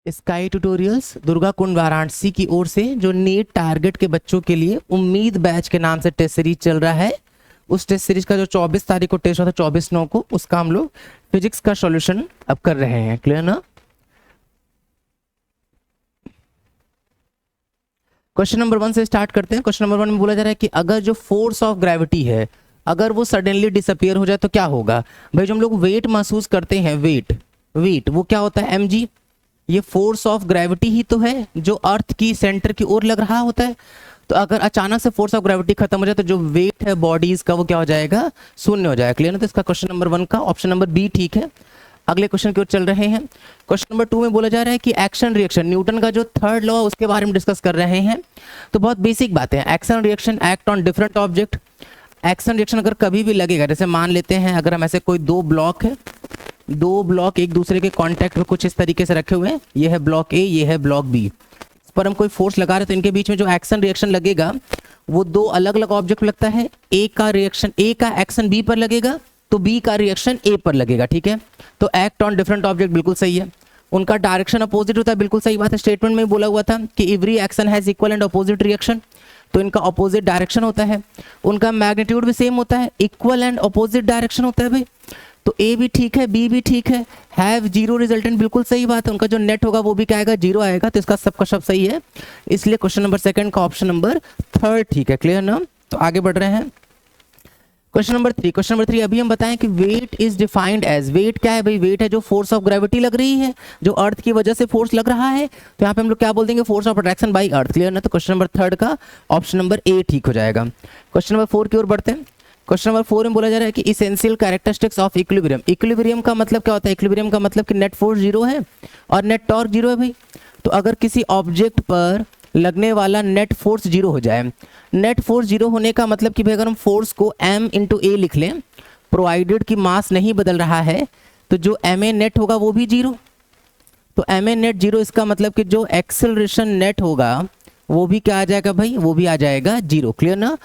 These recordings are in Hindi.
स्काई ट्यूटोरियल्स दुर्गा कुंड वाराणसी की ओर से जो नीट टारगेट के बच्चों के लिए उम्मीद बैच के नाम से टेस्ट सीरीज चल रहा है, उस टेस्ट सीरीज का जो 24 तारीख को टेस्ट होता है 24/9 को, उसका हम लोग फिजिक्स का सॉल्यूशन अब कर रहे हैं। क्लियर ना? क्वेश्चन नंबर 1 से स्टार्ट करते हैं। क्वेश्चन नंबर 1 में बोला जा रहा है कि अगर जो फोर्स ऑफ ग्रेविटी है अगर वो सडनली डिसअपियर हो जाए तो क्या होगा। भाई जो हम लोग वेट महसूस करते हैं, वेट वो क्या होता है, mg। ये फोर्स ऑफ ग्रेविटी ही तो है जो अर्थ की सेंटर की ओर लग रहा होता है। तो अगर अचानक से फोर्स ऑफ ग्रेविटी खत्म हो जाए तो जो वेट है बॉडीज का वो क्या हो जाएगा, शून्य हो जाएगा। क्लियर ना? तो इसका क्वेश्चन नंबर 1 का ऑप्शन नंबर बी ठीक है। अगले क्वेश्चन की ओर चल रहे हैं। क्वेश्चन नंबर 2 में बोला जा रहा है कि एक्शन रिएक्शन, न्यूटन का जो थर्ड लॉ उसके बारे में डिस्कस कर रहे हैं। तो बहुत बेसिक बातें हैं। Action reaction act on different object. Action reaction अगर कभी भी लगेगा, जैसे मान लेते हैं अगर हम ऐसे कोई दो ब्लॉक है, दो ब्लॉक एक दूसरे के कांटेक्ट में कुछ इस तरीके से रखे हुए हैं, ये है ब्लॉक ए, ये है ब्लॉक बी, इस पर हम कोई फोर्स लगा रहे हैं तो इनके बीच में जो एक्शन रिएक्शन लगेगा वो दो अलग अलग ऑब्जेक्ट लगता है। ए का रिएक्शन, ए का एक्शन बी पर लगेगा तो बी का रिएक्शन ए पर लगेगा। ठीक है, तो एक्ट ऑन डिफरेंट ऑब्जेक्ट बिल्कुल सही है। उनका डायरेक्शन अपोजिट होता है, बिल्कुल सही बात है। स्टेटमेंट में बोला हुआ था कि every action has equal and opposite reaction, तो इनका अपोजिट डायरेक्शन होता है। उनका मैग्नीट्यूड भी सेम होता है, इक्वल एंड अपोजिट डायरेक्शन होता है भाई। तो ए भी ठीक है, बी भी ठीक है। हैव जीरो रिजल्टेंट बिल्कुल सही बात है। उनका जो नेट होगा वो भी क्या आएगा, जीरो आएगा। तो इसका सबका सब सही है, इसलिए क्वेश्चन नंबर 2 का ऑप्शन नंबर 3 ठीक है। क्लियर ना? तो आगे बढ़ रहे हैं। Question number 3। क्वेश्चन नंबर 3 अभी हम बताएं कि weight is defined as, weight क्या है भाई, वेट है जो फोर्स ऑफ ग्रेविटी लग रही है, जो अर्थ की वजह से फोर्स लग रहा है। तो यहाँ पे हम लोग क्या बोल देंगे, force of attraction by earth. Clear ना? तो क्वेश्चन नंबर 3 का ऑप्शन नंबर ए ठीक हो जाएगा। क्वेश्चन नंबर 4 की ओर बढ़ते हैं। क्वेश्चन नंबर 4 में बोला जा रहा है कि essential characteristics of equilibrium. Equilibrium का मतलब क्या होता है, इक्विलिब्रियम का मतलब कि नेट फोर्स जीरो है और नेट टॉर्क जीरो है भाई। तो अगर किसी ऑब्जेक्ट पर लगने वाला नेट फोर्स जीरो हो जाए, नेट फोर्स जीरो होने का मतलब कि भाई अगर हम फोर्स को m इंटू ए लिख लें, प्रोवाइडेड कि मास नहीं बदल रहा है, तो जो ma नेट होगा वो भी जीरो। तो ma नेट जीरो, इसका मतलब कि जो एक्सेलरेशन नेट होगा वो भी क्या आ जाएगा भाई, वो भी आ जाएगा जीरो। क्लियर ना?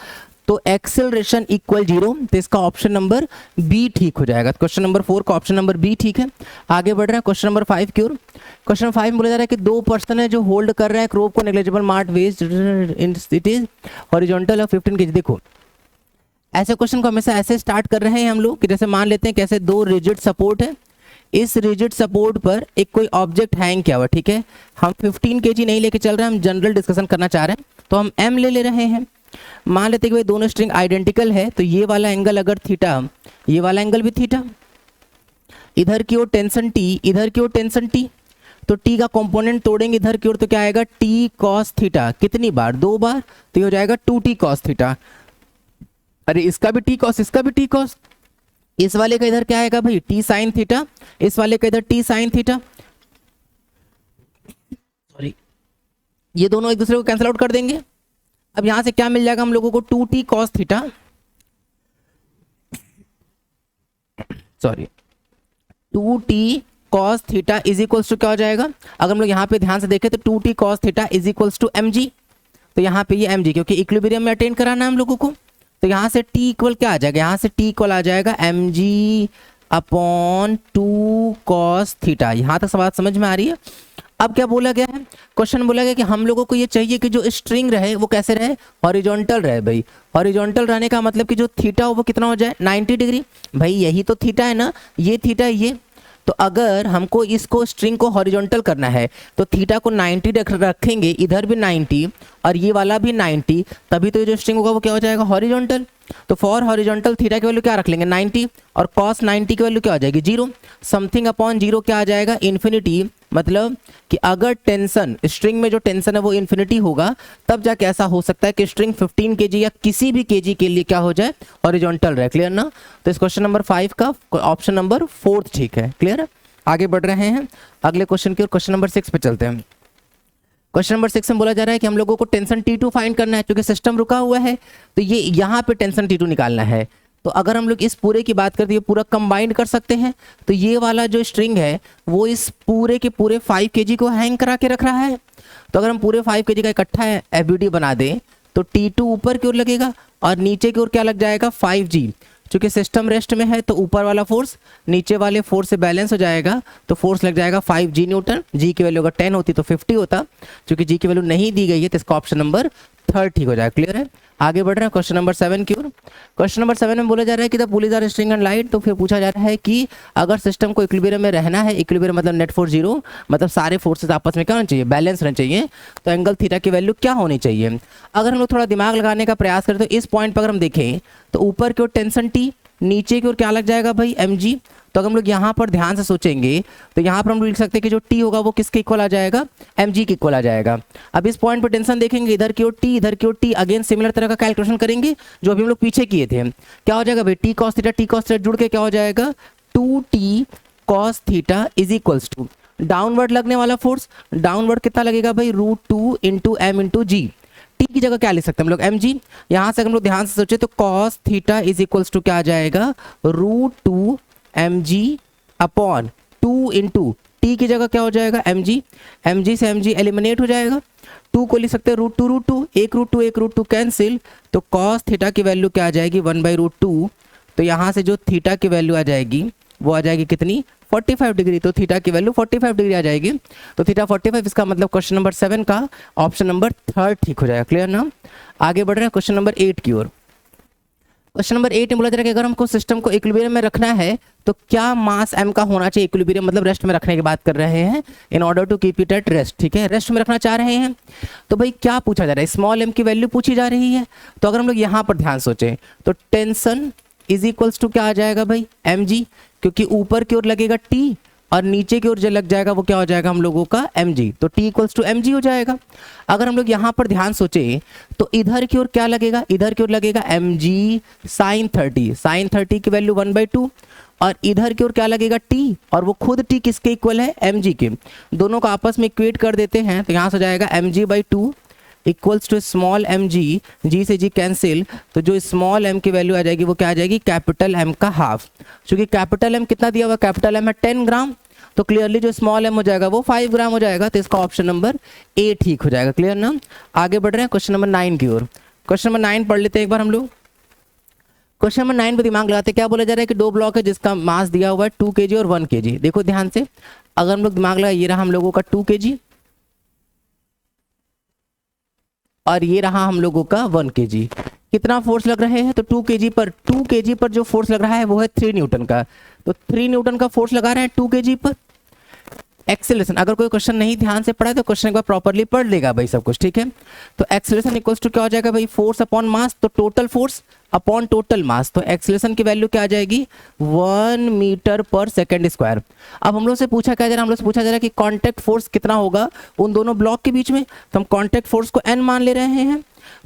तो एक्सेलरेशन इक्वल जीरो, तो इसका ऑप्शन नंबर बी ठीक हो जाएगा। क्वेश्चन नंबर 4 का ऑप्शन नंबर बी ठीक है। आगे बढ़ रहे हैं क्वेश्चन नंबर 5 की ओर। क्वेश्चन नंबर 5 में बोला जा रहा है कि दो पर्सन है जो होल्ड कर रहे हैं रोप को negligible mass west it is horizontal of 15 kg। देखो ऐसे क्वेश्चन को हमेशा ऐसे स्टार्ट कर रहे हैं हम लोग कि जैसे मान लेते हैं कैसे दो रिजिड सपोर्ट है, इस रिजिड सपोर्ट पर एक कोई ऑब्जेक्ट हैंग किया हुआ। ठीक है, हम 15 kg नहीं लेके चल रहे हैं, हम जनरल डिस्कशन करना चाह रहे हैं तो हम m ले रहे हैं। मान लेते हैं कि भाई दोनों स्ट्रिंग आइडेंटिकल है, तो ये वाला एंगल अगर थीटा, ये वाला एंगल भी थीटा, इधर की ओर टेंशन टी, इधर की ओर टेंशन टी, तो टी का कंपोनेंट तोड़ेंगे इधर की ओर तो क्या आएगा, टी कॉस थीटा। कितनी बार, 2 बार, तो ये हो जाएगा 2t कॉस थीटा। अरे इसका भी टी कॉस, इसका भी टी कॉस, इस वाले का इधर क्या आएगा भाई, टी साइन थीटा, इस वाले का इधर टी साइन थीटा। सॉरी, ये दोनों एक दूसरे को कैंसिल आउट कर देंगे। अब यहां से क्या मिल जाएगा हम लोगों को, 2t cos theta, sorry 2t cos theta is equals to क्या हो जाएगा, अगर हम लोग यहाँ पे ध्यान से देखें तो 2t cos theta is equals to mg। तो यहाँ पे ये mg, क्योंकि इक्विलिब्रियम में अटेन कराना है हम लोगों को, तो यहाँ से t इक्वल क्या आ जाएगा, यहाँ से t इक्वल आ जाएगा mg अपॉन 2 cos थीटा। यहाँ तक बात समझ में आ रही है? अब क्या बोला गया है, क्वेश्चन बोला गया कि हम लोगों को ये चाहिए कि जो स्ट्रिंग रहे वो कैसे रहे, हॉरिजॉन्टल रहे भाई। हॉरिजॉन्टल रहने का मतलब कि जो थीटा हो वो कितना हो जाए, 90 डिग्री। भाई यही तो थीटा है ना, ये थीटा है ये। तो अगर हमको इसको स्ट्रिंग को हॉरिजॉन्टल करना है तो थीटा को 90 रखेंगे, इधर भी 90 और ये वाला भी 90, तभी तो ये जो स्ट्रिंग होगा वो क्या हो जाएगा, हॉरिजॉन्टल। तो फॉर हॉरिजॉन्टल थीटा की वैल्यू क्या रख लेंगे, 90, और कॉस 90 की वैल्यू क्या हो जाएगी, 0। समथिंग अपॉन 0 क्या आ जाएगा, इन्फिनिटी। मतलब कि अगर टेंशन, स्ट्रिंग में जो टेंशन है वो इन्फिनिटी होगा, तब जाके ऐसा हो सकता है कि स्ट्रिंग 15 kg या किसी भी kg के लिए क्या हो जाए, हॉरिजॉन्टल रहे। क्लियर ना? तो इस क्वेश्चन नंबर 5 का ऑप्शन नंबर 4 ठीक है। क्लियर है? आगे बढ़ रहे हैं अगले क्वेश्चन की ओर। क्वेश्चन नंबर 6 पे चलते हैं। क्वेश्चन नंबर 6 में बोला जा रहा है कि हम लोगों को टेंशन T2 फाइंड करना है, क्योंकि सिस्टम रुका हुआ है तो ये यहाँ पे टेंशन T2 निकालना है। तो अगर हम लोग इस पूरे की बात करते हैं, पूरा कंबाइंड कर सकते हैं, तो ये वाला जो स्ट्रिंग है वो इस पूरे के पूरे 5 kg को हैंग करा के रख रहा है। तो अगर हम पूरे 5 kg का इकट्ठा एफबीडी बना दें तो T2 ऊपर की ओर लगेगा और नीचे की ओर क्या लग जाएगा, 5G। चूंकि सिस्टम रेस्ट में है तो ऊपर वाला फोर्स नीचे वाले फोर्स से बैलेंस हो जाएगा, तो फोर्स लग जाएगा 5 g न्यूटन। जी की वैल्यू अगर 10 होती तो 50 होता, चूंकि जी की वैल्यू नहीं दी गई है तो इसका ऑप्शन नंबर 3 ठीक हो जाएगा। क्लियर है? आगे बढ़ रहे हैं क्वेश्चन नंबर 7 की ओर। क्वेश्चन नंबर 7 में बोला जा रहा है कि the pulleys are string and light, तो फिर पूछा जा रहा है कि अगर सिस्टम को इक्विलिब्रियम में रहना है, इक्विलिब्रियम मतलब नेट फोर्स 0, मतलब सारे फोर्सेस आपस में क्या होना चाहिए, बैलेंस रहना चाहिए, तो एंगल थीटा की वैल्यू क्या होनी चाहिए। अगर हम लोग थोड़ा दिमाग लगाने का प्रयास करें तो इस पॉइंट पर अगर हम देखें तो ऊपर की ओर टेंशन टी, नीचे की ओर क्या लग जाएगा भाई, mg। तो अगर हम लोग यहाँ पर ध्यान से सोचेंगे तो यहाँ पर हम लिख सकते हैं कि जो t होगा वो किसके इक्वल आ जाएगा, mg के इक्वल आ जाएगा। अब इस पॉइंट पर टेंशन देखेंगे, इधर की ओर t, इधर की ओर t, अगेन सिमिलर तरह का कैलकुलेशन करेंगे जो अभी हम लोग पीछे किए थे। क्या हो जाएगा भाई, t cos थीटा जुड़ के क्या हो जाएगा, 2t cos theta is equals to downward लगने वाला फोर्स, डाउनवर्ड कितना लगेगा भाई, √2 into m into g. T की जगह क्या लिख सकते हैं हम लोग, mg। यहाँ से हम लोग ध्यान से सोचे तो cos theta is equals to क्या आ जाएगा, √2 mg अपॉन 2 इंटू टी की जगह क्या हो जाएगा, mg। mg से mg एलिमिनेट हो जाएगा, 2 को लिख सकते हैं √2, एक √2 कैंसिल, तो cos थीटा की वैल्यू क्या आ जाएगी, 1/√2। तो यहाँ से जो थीटा की वैल्यू आ जाएगी वो आ जाएगी कितनी, 45 डिग्री। तो थीटा की वैल्यू 45 डिग्री आ जाएगी, तो थीटा 45, इसका मतलब क्वेश्चन नंबर 7 का ऑप्शन नंबर 3 ठीक हो जाएगा। क्लियर ना? आगे बढ़ रहे हैं क्वेश्चन नंबर 8 की ओर। क्वेश्चन नंबर 8 में बोला जा रहा है कि अगर हमको सिस्टम को इक्विलिब्रियम में रखना है तो क्या मास m का होना चाहिए, इक्विलिब्रियम मतलब रेस्ट में रखने की बात कर रहे हैं, in order to keep it at rest. ठीक है, रेस्ट में रखना चाह रहे हैं। तो भाई क्या पूछा जा रहा है, स्मॉल m की वैल्यू पूछी जा रही है। तो अगर हम लोग यहाँ पर ध्यान सोचें तो टेंशन इज इक्वल्स टू क्या आ जाएगा भाई, mg, क्योंकि ऊपर की ओर लगेगा t और नीचे की ओर जो लग जाएगा वो क्या हो जाएगा हम लोगों का, mg। तो t इक्वल्स टू mg हो जाएगा। अगर हम लोग यहाँ पर ध्यान सोचें तो इधर की ओर क्या लगेगा, इधर की ओर लगेगा mg sin 30, sin 30 की वैल्यू 1/2, और इधर की ओर क्या लगेगा t, और वो खुद t किसके इक्वल है, mg के। दोनों को आपस में इक्वेट कर देते हैं तो यहाँ से हो जाएगा mg/2 equals to small mg, g से g कैंसिल, तो जो स्मॉल m की वैल्यू आ जाएगी वो क्या आ जाएगी, कैपिटल M का हाफ। क्योंकि कैपिटल M कितना दिया हुआ, कैपिटल M है 10 ग्राम, तो क्लियरली जो स्मॉल m हो जाएगा वो 5 ग्राम हो जाएगा, तो इसका ऑप्शन नंबर A ठीक हो जाएगा। क्लियर ना? आगे बढ़ रहे हैं क्वेश्चन नंबर 9 की ओर। क्वेश्चन नंबर 9 पढ़ लेते हैं एक बार हम लोग। क्वेश्चन नंबर 9 पे दिमाग लगाते, क्या बोला जा रहा है कि दो ब्लॉक है जिसका मास दिया हुआ है 2 kg और 1 kg। देखो ध्यान से, अगर हम लोग दिमाग लगा, ये रहा हम लोगों का 2 kg और ये रहा हम लोगों का 1 kg। कितना फोर्स लग रहे हैं, तो 2 kg पर जो फोर्स लग रहा है वो है 3 न्यूटन का। तो 3 न्यूटन का फोर्स लगा रहे हैं 2 kg पर। एक्सेलरेशन, अगर कोई क्वेश्चन नहीं ध्यान से पढ़ा है तो क्वेश्चन एक बार प्रॉपर्ली पढ़ लेगा भाई सब कुछ। ठीक है, तो एक्सेलरेशन इक्वल्स टू क्या हो जाएगा भाई, फोर्स अपॉन मास, तो total force upon total mass. तो एक्सेलरेशन की वैल्यू क्या आ जाएगी, 1 मीटर पर सेकंड स्क्वायर। अब हम लोग से पूछा क्या जा रहा है, हम लोग से पूछा जा रहा है कि कांटेक्ट फोर्स कितना होगा उन दोनों ब्लॉक के बीच में। तो हम कांटेक्ट फोर्स को n मान ले रहे हैं,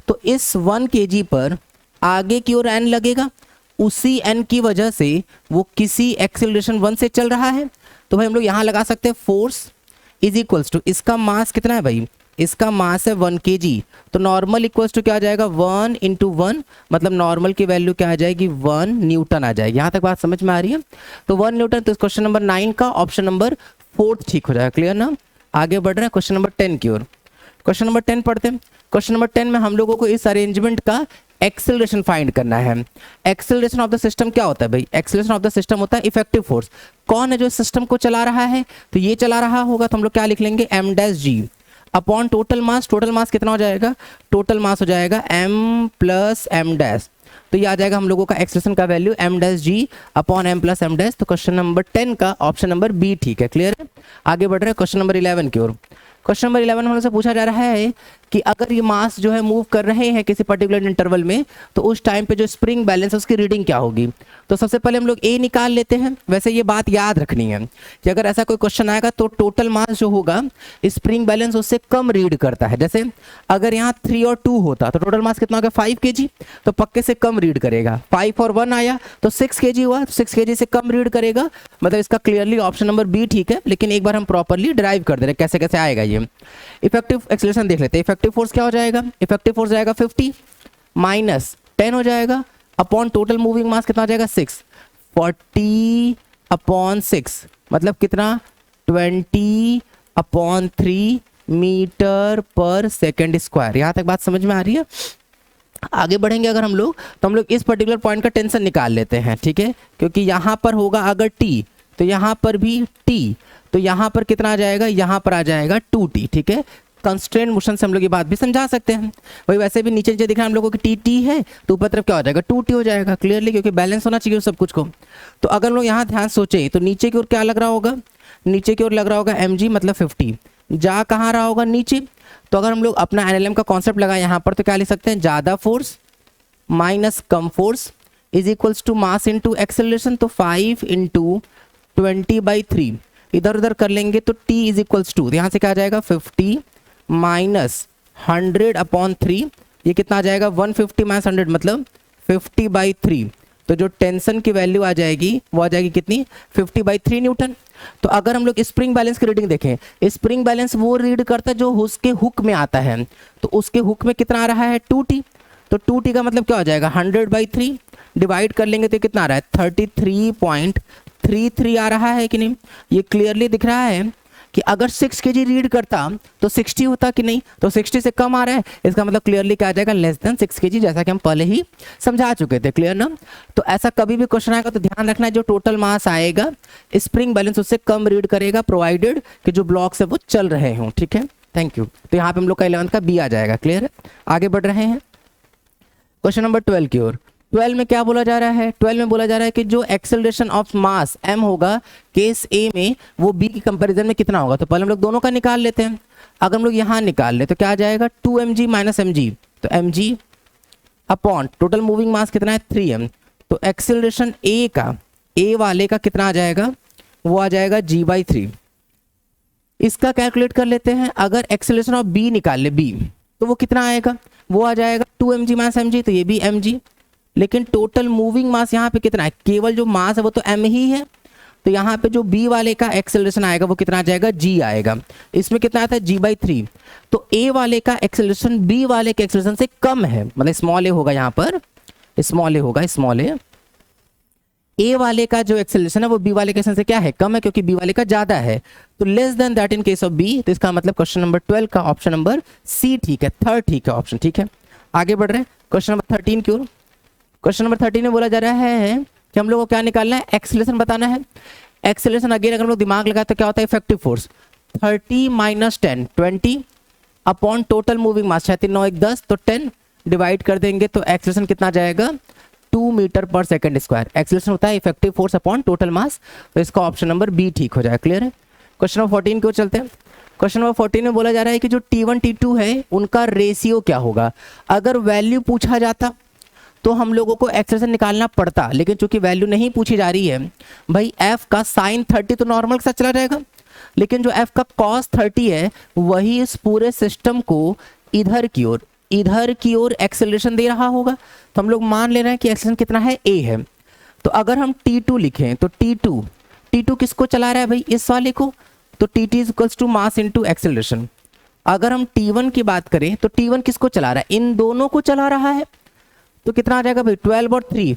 तो इस 1 kg पर आगे की ओर n लगेगा, उसी n की वजह से वो किसी एक्सेलरेशन 1 से चल रहा है। तो भाई हम लोग यहाँ लगा सकते हैं फोर्स इज इक्वल्स टू, इसका मास कितना है भाई, इसका मास है 1 kg, तो नॉर्मल इक्वल्स टू क्या आ जाएगा, 1 इंटू 1, मतलब नॉर्मल की वैल्यू क्या आ जाएगी, 1 न्यूटन आ जाएगी। यहाँ तक बात समझ में आ रही है, तो 1 न्यूटन। तो क्वेश्चन नंबर 9 का ऑप्शन नंबर 4 ठीक हो जाएगा। क्लियर ना? आगे बढ़ रहे हैं क्वेश्चन नंबर 10 की ओर। क्वेश्चन नंबर 10 पढ़ते हैं। क्वेश्चन नंबर 10 में हम लोगों को इस अरेंजमेंट का एक्सेलरेशन फाइंड करना है। एक्सेलरेशन ऑफ द सिस्टम क्या होता है भाई, एक्सेलरेशन ऑफ द सिस्टम होता है इफेक्टिव फोर्स। कौन है जो सिस्टम को चला रहा है, तो ये चला रहा होगा, तो हम लोग क्या लिख लेंगे, m' upon total mass. Total mass कितना हो जाएगा, टोटल मास हो जाएगा m प्लस m', तो ये आ जाएगा हम लोगों का एक्सेलरेशन का value m' upon m plus m'। तो क्वेश्चन नंबर 10 का ऑप्शन नंबर बी ठीक है। क्लियर है? आगे बढ़ रहे हैं क्वेश्चन नंबर 11 की ओर। क्वेश्चन नंबर 11 में हमसे पूछा जा रहा है कि अगर ये मास जो है मूव कर रहे हैं किसी पर्टिकुलर इंटरवल में, तो उस टाइम पे जो स्प्रिंग बैलेंस है उसकी रीडिंग क्या होगी। तो सबसे पहले हम लोग ए निकाल लेते हैं। वैसे ये बात याद रखनी है कि अगर ऐसा कोई क्वेश्चन आएगा तो टोटल मास जो होगा स्प्रिंग बैलेंस उससे कम रीड करता है। जैसे अगर यहाँ 3 और 2 होता तो टोटल मास कितना होगा 5 kg, तो पक्के से कम रीड करेगा। 5 और 1 आया तो 6 kg हुआ, तो 6 kg से कम रीड करेगा। मतलब इसका क्लियरली ऑप्शन नंबर बी ठीक है, लेकिन एक बार हम प्रॉपरली ड्राइव कर दे रहे कैसे कैसे आएगा ये। इफेक्टिव एक्सेलरेशन देख लेते हैं। इफेक्टिव फोर्स क्या हो जाएगा, इफेक्टिव फोर्स जाएगा 50 माइनस 10 हो जाएगा अपॉन टोटल मूविंग मास कितना हो जाएगा 6, 40 अपॉन 6 मतलब कितना 20 अपॉन 3 मीटर पर सेकेंड स्क्वायर। यहां तक बात समझ में आ रही है। आगे बढ़ेंगे अगर हम लोग, तो हम लोग इस पर्टिकुलर पॉइंट का टेंशन निकाल लेते हैं, ठीक है, क्योंकि यहाँ पर होगा अगर टी, तो यहाँ पर भी टी, तो यहाँ पर कितना आ जाएगा, यहाँ पर आ जाएगा 2t, ठीक है। कंस्ट्रेंट मोशन से हम लोग ये बात भी समझा सकते हैं। वही वैसे भी नीचे नीचे दिख रहा है हम लोगों की टी है, तो ऊपर तरफ क्या हो जाएगा 2t हो जाएगा, क्लियरली, क्योंकि बैलेंस होना चाहिए सब कुछ को। तो अगर हम लोग यहाँ ध्यान सोचे तो नीचे की ओर क्या लग रहा होगा, नीचे की ओर लग रहा होगा mg मतलब 50, जा कहाँ रहा होगा नीचे। तो अगर हम लोग अपना एनएलएम का कॉन्सेप्ट लगाए यहाँ पर, तो क्या लिख सकते हैं, ज़्यादा फोर्स माइनस कम force is equals to mass into acceleration. तो 5 इंटू 20/3 इधर उधर कर लेंगे तो t इज इक्वल्स टू, यहाँ से क्या आ जाएगा 50 माइनस 100/3, ये कितना आ जाएगा 150 माइनस 100 मतलब 50/3। तो जो टेंशन की वैल्यू आ जाएगी वो आ जाएगी कितनी, 50/3 न्यूटन। तो अगर हम लोग स्प्रिंग बैलेंस की रीडिंग देखें, स्प्रिंग बैलेंस वो रीड करता है जो उसके हुक में आता है, तो उसके हुक में कितना आ रहा है 2t, तो 2t का मतलब क्या हो जाएगा 100/3, डिवाइड कर लेंगे तो कितना आ रहा है 33.33 आ रहा है कि नहीं। ये क्लियरली दिख रहा है कि अगर 6 kg रीड करता तो 60 होता कि नहीं, तो 60 से कम आ रहा है, इसका मतलब क्लियरली क्या आ जाएगा लेस देन 6 kg, जैसा कि हम पहले ही समझा चुके थे, क्लियर ना। तो ऐसा कभी भी क्वेश्चन आएगा तो ध्यान रखना है जो टोटल मास आएगा स्प्रिंग बैलेंस उससे कम रीड करेगा, प्रोवाइडेड कि जो ब्लॉक्स है वो चल रहे हों, ठीक है, थैंक यू। तो यहाँ पे हम लोग का 11th का बी आ जाएगा, क्लियर है। आगे बढ़ रहे हैं क्वेश्चन नंबर 12 की ओर। 12 में क्या बोला जा रहा है, 12 में बोला जा रहा है कि जो एक्सेलरेशन ऑफ मास m होगा केस a में, वो b की कंपैरिजन में कितना होगा। तो पहले हम लोग दोनों का निकाल लेते हैं। अगर हम लोग यहाँ निकाल ले तो क्या आ जाएगा 2mg माइनस mg, तो mg upon total moving mass कितना है 3m, तो एक्सेलरेशन a का, a वाले का कितना आ जाएगा, वो आ जाएगा g/3। इसका कैलकुलेट कर लेते हैं। अगर एक्सेलरेशन ऑफ b निकाल ले b, तो वो कितना आएगा, वो आ जाएगा 2mg माइनस mg, तो ये भी mg। लेकिन टोटल मूविंग मास यहाँ पे कितना है, केवल जो मास है वो तो m ही है, तो यहाँ पे जो b वाले का एक्सेलरेशन आएगा वो कितना आ जाएगा g आएगा। इसमें कितना आता है g/3, तो a वाले का एक्सेलरेशन b वाले के एक्सेलरेशन से कम है, मतलब स्मॉल a होगा, यहाँ पर स्मॉल a होगा, स्मॉल a वाले का जो एक्सेलरेशन है वो b वाले के एक्सेलरेशन से क्या है, कम है, क्योंकि b वाले का ज्यादा है, तो less than that in case of b। तो इसका मतलब क्वेश्चन नंबर 12 का ऑप्शन नंबर सी ठीक है, थर्ड ठीक है ऑप्शन, ठीक है। आगे बढ़ रहे हैं क्वेश्चन नंबर 13 की ओर। क्वेश्चन नंबर 13 में बोला जा रहा है कि हम लोग को क्या निकालना है, एक्सेलरेशन बताना है। एक्सेलरेशन अगेन अगर हम लोग दिमाग लगाए तो क्या होता है, effective force 30 minus 10 20 upon total moving mass 6 3 9 1 10, तो 10 डिवाइड कर देंगे तो एक्सेलरेशन कितना जाएगा 2 metre per second square. Acceleration होता है effective force upon total mass, तो इसका ऑप्शन नंबर बी ठीक हो जाएगा, क्लियर है। क्वेश्चन नंबर 14 की ओर चलते हैं। क्वेश्चन नंबर 14 में बोला जा रहा है कि जो T1 T2 है उनका रेशियो क्या होगा। अगर वैल्यू पूछा जाता तो हम लोगों को एक्सेलरेशन निकालना पड़ता, लेकिन चूंकि वैल्यू नहीं पूछी जा रही है भाई, f का साइन 30 तो नॉर्मल के साथ चला जाएगा, लेकिन जो f का कॉस 30 है वही इस पूरे सिस्टम को इधर की ओर एक्सेलरेशन दे रहा होगा। तो हम लोग मान ले रहे हैं कि एक्सेलरेशन कितना है a है। तो अगर हम T2 लिखें तो T2 किसको चला रहा है भाई, इस वाले को, तो T2 is equals to mass into acceleration. अगर हम T1 की बात करें तो T1 किसको चला रहा है, इन दोनों को चला रहा है, तो कितना आ जाएगा भाई 12 और 3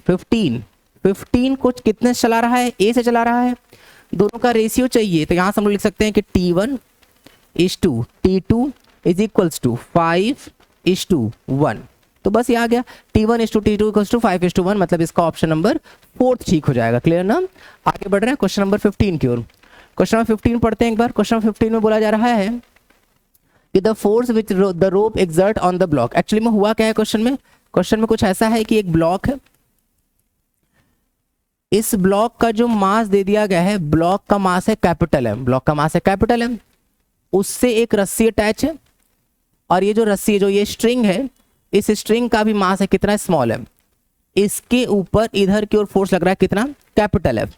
15 को कितने से चला रहा है, ए से चला रहा है, दोनों का रेशियो चाहिए। तो यहाँ से हम लोग लिख सकते हैं कि T1 is to T2 is equals to 5:1। तो बस ये आ गया, T1 is to T2 equals to 5:1, मतलब इसका ऑप्शन नंबर 4 ठीक हो जाएगा, क्लियर ना। आगे बढ़ रहे हैं क्वेश्चन नंबर 15 की ओर। क्वेश्चन नंबर 15 पढ़ते हैं एक बार। क्वेश्चन नंबर 15 में बोला जा रहा है कि the force which the rope exert on the block. Actually में हुआ क्या है क्वेश्चन में कुछ ऐसा है कि एक ब्लॉक है, इस ब्लॉक का जो मास दे दिया गया है, ब्लॉक का मास है कैपिटल एम, ब्लॉक का मास है कैपिटल एम, उससे एक रस्सी अटैच है, और ये जो रस्सी है, जो ये स्ट्रिंग है, इस स्ट्रिंग का भी मास है कितना, स्मॉल एम, इसके ऊपर इधर की ओर फोर्स लग रहा है कितना, कैपिटल एफ।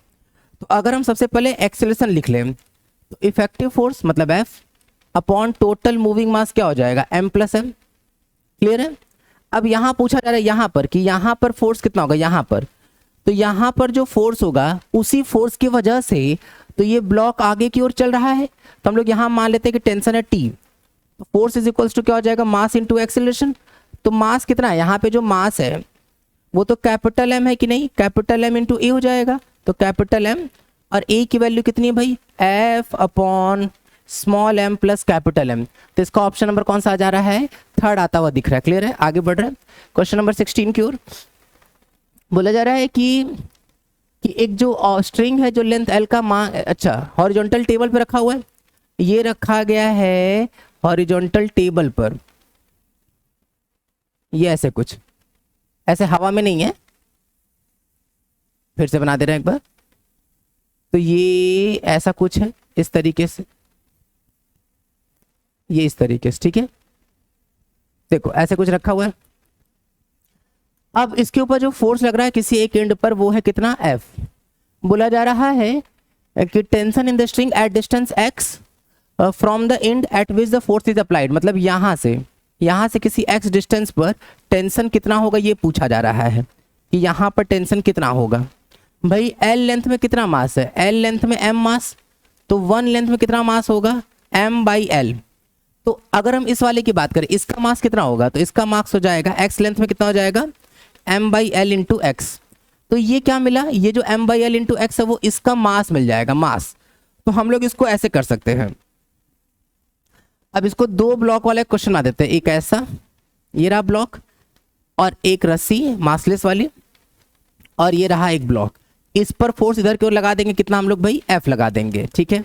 तो अगर हम सबसे पहले एक्सेलरेशन लिख लें तो इफेक्टिव फोर्स मतलब एफ अपॉन टोटल मूविंग मास क्या हो जाएगा, एम प्लस एम, क्लियर है। अब यहां पूछा जा रहा है यहां पर कि यहां पर फोर्स कितना होगा, यहां पर, तो यहां पर जो फोर्स होगा उसी फोर्स की वजह से तो ये ब्लॉक आगे की ओर चल रहा है, तो हम लोग यहां मान लेते हैं कि टेंशन है टी, तो फोर्स इज इक्वल्स टू क्या हो जाएगा, मास इनटू एक्सेलरेशन। तो मास कितना है, यहाँ पे जो मास है वो तो कैपिटल एम है कि नहीं, कैपिटल एम इंटू ए हो जाएगा, तो कैपिटल एम और ए की वैल्यू कितनी है भाई, F upon small m plus capital M। तो इसका ऑप्शन नंबर कौन सा आ जा रहा है, थर्ड आता हुआ दिख रहा है। क्लियर है, आगे बढ़ रहे हैं क्वेश्चन नंबर 16 की ओर। बोला जा रहा है कि एक जो स्ट्रिंग है जो लेंथ l का मान, अच्छा हॉरिजॉन्टल टेबल पे रखा हुआ है, ये रखा गया है हॉरिजॉन्टल टेबल पर, ये ऐसे कुछ, ऐसे हवा में नहीं है, फिर से बना दे रहे हैं एक बार। तो ये ऐसा कुछ है इस तरीके से, ये इस तरीके से, ठीक है, देखो ऐसे कुछ रखा हुआ है। अब इसके ऊपर जो फोर्स लग रहा है किसी एक एंड पर, वो है कितना, F। बोला जा रहा है कि tension in the string at distance x from the end eight which the force is applied, मतलब यहाँ से किसी x डिस्टेंस पर टेंशन कितना होगा ये पूछा जा रहा है कि यहाँ पर टेंशन कितना होगा। भाई L लेंथ में कितना मास है, L लेंथ में m मास, तो 1 लेंथ में कितना मास होगा, m/l। तो अगर हम इस वाले की बात करें, इसका मास कितना होगा, तो इसका मास हो जाएगा x लेंथ में कितना हो जाएगा, m/l इंटू एक्स। तो ये क्या मिला, ये जो m/l इंटू एक्स है वो इसका मास मिल जाएगा, मास। तो हम लोग इसको ऐसे कर सकते हैं। अब इसको दो ब्लॉक वाले क्वेश्चन आ देते हैं, एक ऐसा, ये रहा ब्लॉक, और एक रस्सी मासलेस वाली, और ये रहा एक ब्लॉक। इस पर फोर्स इधर की ओर लगा देंगे, कितना हम लोग भाई, F लगा देंगे, ठीक है।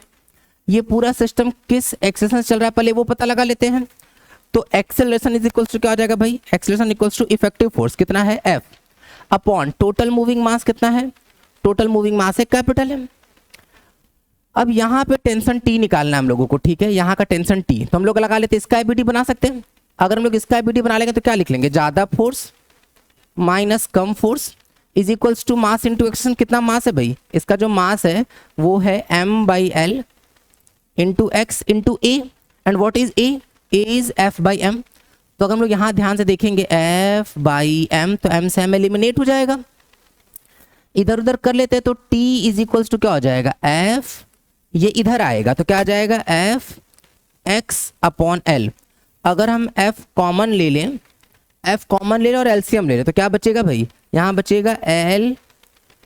ये पूरा सिस्टम किस एक्सेलरेशन से चल रहा है पहले वो पता लगा लेते हैं। तो एक्सेलरेशन इज इक्वल्स टू क्या हो जाएगा भाई, acceleration equals to effective force कितना है, F upon total moving mass कितना है, टोटल मूविंग मास है कैपिटल M। अब यहाँ पे टेंशन T निकालना है हम लोगों को, ठीक है, यहाँ का टेंशन T, तो हम लोग लगा लेते हैं, इसका IBD बना सकते हैं। अगर हम लोग इसका IBD बना लेंगे तो क्या लिख लेंगे, ज्यादा फोर्स माइनस कम force is equals to mass into acceleration. कितना मास है भाई, इसका जो मास है वो है m/l into x into A, and what is a is F/m। तो अगर हम लोग यहाँ ध्यान से देखेंगे F/m, तो m से m एलिमिनेट हो जाएगा, इधर उधर कर लेते हैं तो T इज इक्वल्स टू क्या हो जाएगा, F, ये इधर आएगा तो क्या आ जाएगा, F x अपॉन L। अगर हम F कॉमन ले लें, F कॉमन ले लें और LCM ले लें, तो क्या बचेगा भाई, यहाँ बचेगा L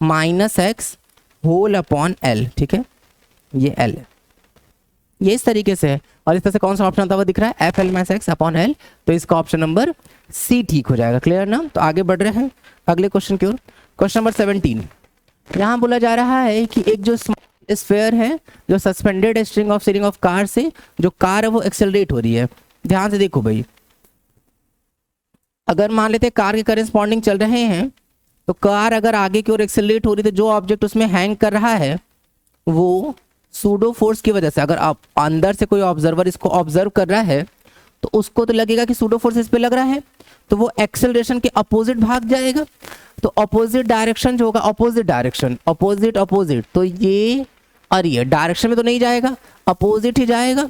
minus x whole upon L, ठीक है, ये L है, ये इस तरीके से है। और इस तरह से कौन सा ऑप्शन आता हुआ दिख रहा है, F L minus x upon L, तो इसका ऑप्शन नंबर C ठीक हो जाएगा। क्लियर ना, तो आगे बढ़ रहे हैं अगले क्वेश्चन की ओर। क्वेश्चन नंबर 17, यहाँ बोला जा रहा है कि एक जो स्फीयर है जो suspended string of steering of car से, जो कार है वो एक्सेलरेट हो रही है। ध्यान से देखो भाई, अगर मान लेते कार के करेस्पॉन्डिंग चल रहे हैं, तो कार अगर आगे की ओर एक्सेलरेट हो रही है, तो जो ऑब्जेक्ट उसमें हैंग कर रहा है वो सूडो फोर्स की वजह से, अगर आप अंदर से कोई ऑब्जर्वर इसको ऑब्जर्व कर रहा है तो उसको तो लगेगा कि सूडो फोर्स इस पे लग रहा है, तो वो एक्सेलरेशन के अपोजिट भाग जाएगा। तो अपोजिट डायरेक्शन जो होगा, अपोजिट डायरेक्शन, अपोजिट, तो ये और ये डायरेक्शन में तो नहीं जाएगा, अपोजिट ही जाएगा।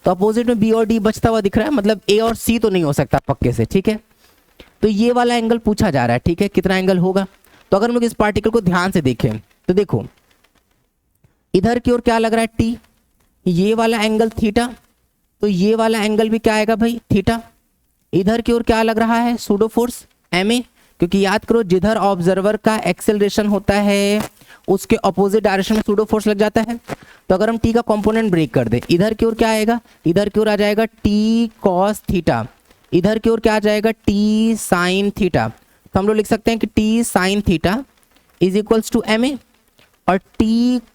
तो अपोजिट में B और D बचता हुआ दिख रहा है, मतलब A और C तो नहीं हो सकता पक्के से, ठीक है। तो ये वाला एंगल पूछा जा रहा है, ठीक है, कितना एंगल होगा। तो अगर हम लोग इस पार्टिकल को ध्यान से देखें तो देखो इधर की ओर क्या लग रहा है, T, ये वाला एंगल थीटा, तो ये वाला एंगल भी क्या आएगा भाई, थीटा। इधर की ओर क्या लग रहा है, सूडो फोर्स ma, क्योंकि याद करो जिधर ऑब्जर्वर का एक्सेलरेशन होता है उसके अपोजिट डायरेक्शन में सूडो फोर्स लग जाता है। तो अगर हम T का कंपोनेंट ब्रेक कर दे, इधर की ओर क्या आएगा, इधर की ओर आ जाएगा T cos थीटा, इधर की ओर क्या आ जाएगा, T sin थीटा। तो हम लोग लिख सकते हैं कि T sin theta is equals to ma और T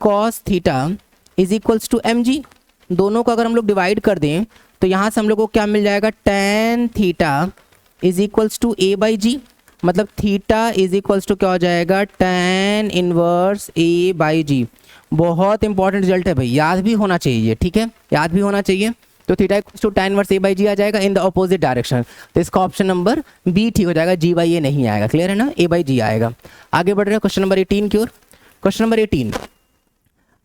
cos theta is equals to mg। दोनों को अगर हम लोग डिवाइड कर दें तो यहाँ से हम लोग को क्या मिल जाएगा, tan theta is equals to a/g, मतलब थीटा इज इक्वल्स टू क्या हो जाएगा, tan इनवर्स a/g। बहुत इंपॉर्टेंट रिजल्ट है भाई, याद भी होना चाहिए, ठीक है, याद भी होना चाहिए। तो theta equals to tan inverse a/g आ जाएगा इन द अपोजिट डायरेक्शन। तो इसका ऑप्शन नंबर B ठीक हो जाएगा, G/A नहीं आएगा। क्लियर है ना, a/g आएगा। आगे बढ़ रहे हैं क्वेश्चन नंबर 18 की ओर। क्वेश्चन नंबर 18,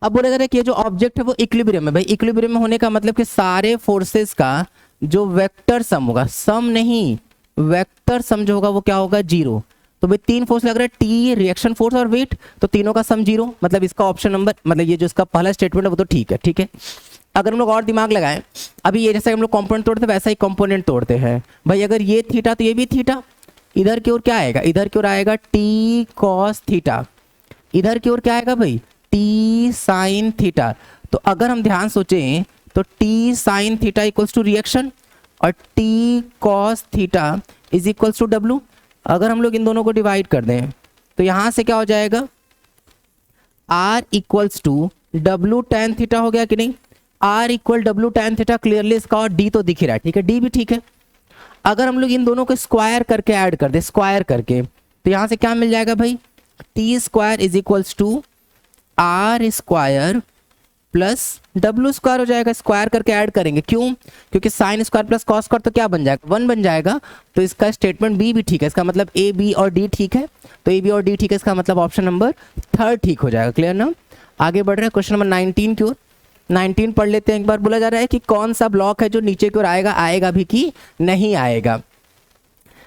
अब बोला जा रहा है कि ये जो ऑब्जेक्ट है वो इक्विलिब्रियम में। भाई इक्विलिब्रियम में होने का मतलब कि सारे फोर्सेस का जो वेक्टर सम होगा, सम नहीं वेक्टर सम जो होगा वो क्या होगा, 0। तो भाई 3 फोर्स लग रहा है, T, रिएक्शन फोर्स और वेट, तो तीनों का सम 0, मतलब इसका ऑप्शन नंबर, मतलब ये जो इसका पहला स्टेटमेंट है वो तो ठीक है, ठीक है। अगर हम लोग और दिमाग लगाएं, अभी ये जैसे हम लोग कंपोनेंट तोड़ते हैं वैसा ही कंपोनेंट तोड़ते हैं। भाई अगर ये थीटा तो ये भी थीटा, इधर की ओर क्या आएगा, इधर की ओर आएगा T cos थीटा, इधर की ओर क्या आएगा भाई, T sin थीटा। तो अगर हम ध्यान सोचें तो T sine theta equals to reaction और T cos theta is equals to W. अगर हम लोग इन दोनों को डिवाइड कर दें तो यहाँ से क्या हो जाएगा, R equals to W tan theta हो गया कि नहीं, R equal W tan theta clearly इसका, और D तो दिख ही रहा है, ठीक है, D भी ठीक है। अगर हम लोग इन दोनों को स्क्वायर करके ऐड कर दे, स्क्वायर करके, तो यहाँ से क्या मिल जाएगा भाई, T square is equals to R square plus W square हो जाएगा। स्क्वायर करके ऐड करेंगे, क्यों, क्योंकि sine square plus cos square तो क्या बन जाएगा, 1 बन जाएगा। तो इसका स्टेटमेंट बी भी ठीक है, इसका मतलब ए बी और डी ठीक है, तो ए बी और डी ठीक है, इसका मतलब ऑप्शन नंबर 3 ठीक हो जाएगा। क्लियर ना। आगे बढ़ रहे हैं क्वेश्चन नंबर 19 की ओर। 19 पढ़ लेते हैं एक बार। बोला जा रहा है कि कौन सा ब्लॉक है जो नीचे की ओर आएगा, आएगा भी कि नहीं आएगा।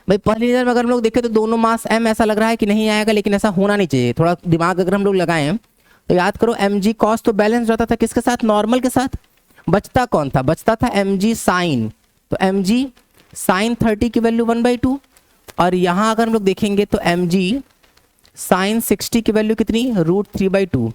भाई पहली नजर में अगर हम लोग देखें तो दोनों मास एम ऐसा लग रहा है कि नहीं आएगा, लेकिन ऐसा होना नहीं चाहिए। थोड़ा दिमाग अगर हम लोग लगाएं तो याद करो, एम जी कॉस तो बैलेंस रहता था किसके साथ, नॉर्मल के साथ। बचता कौन था, बचता था एम जी साइन। तो एम जी साइन 30 की वैल्यू 1/2, और यहाँ अगर हम लोग देखेंगे तो एम जी साइन 60 की वैल्यू कितनी, √3/2।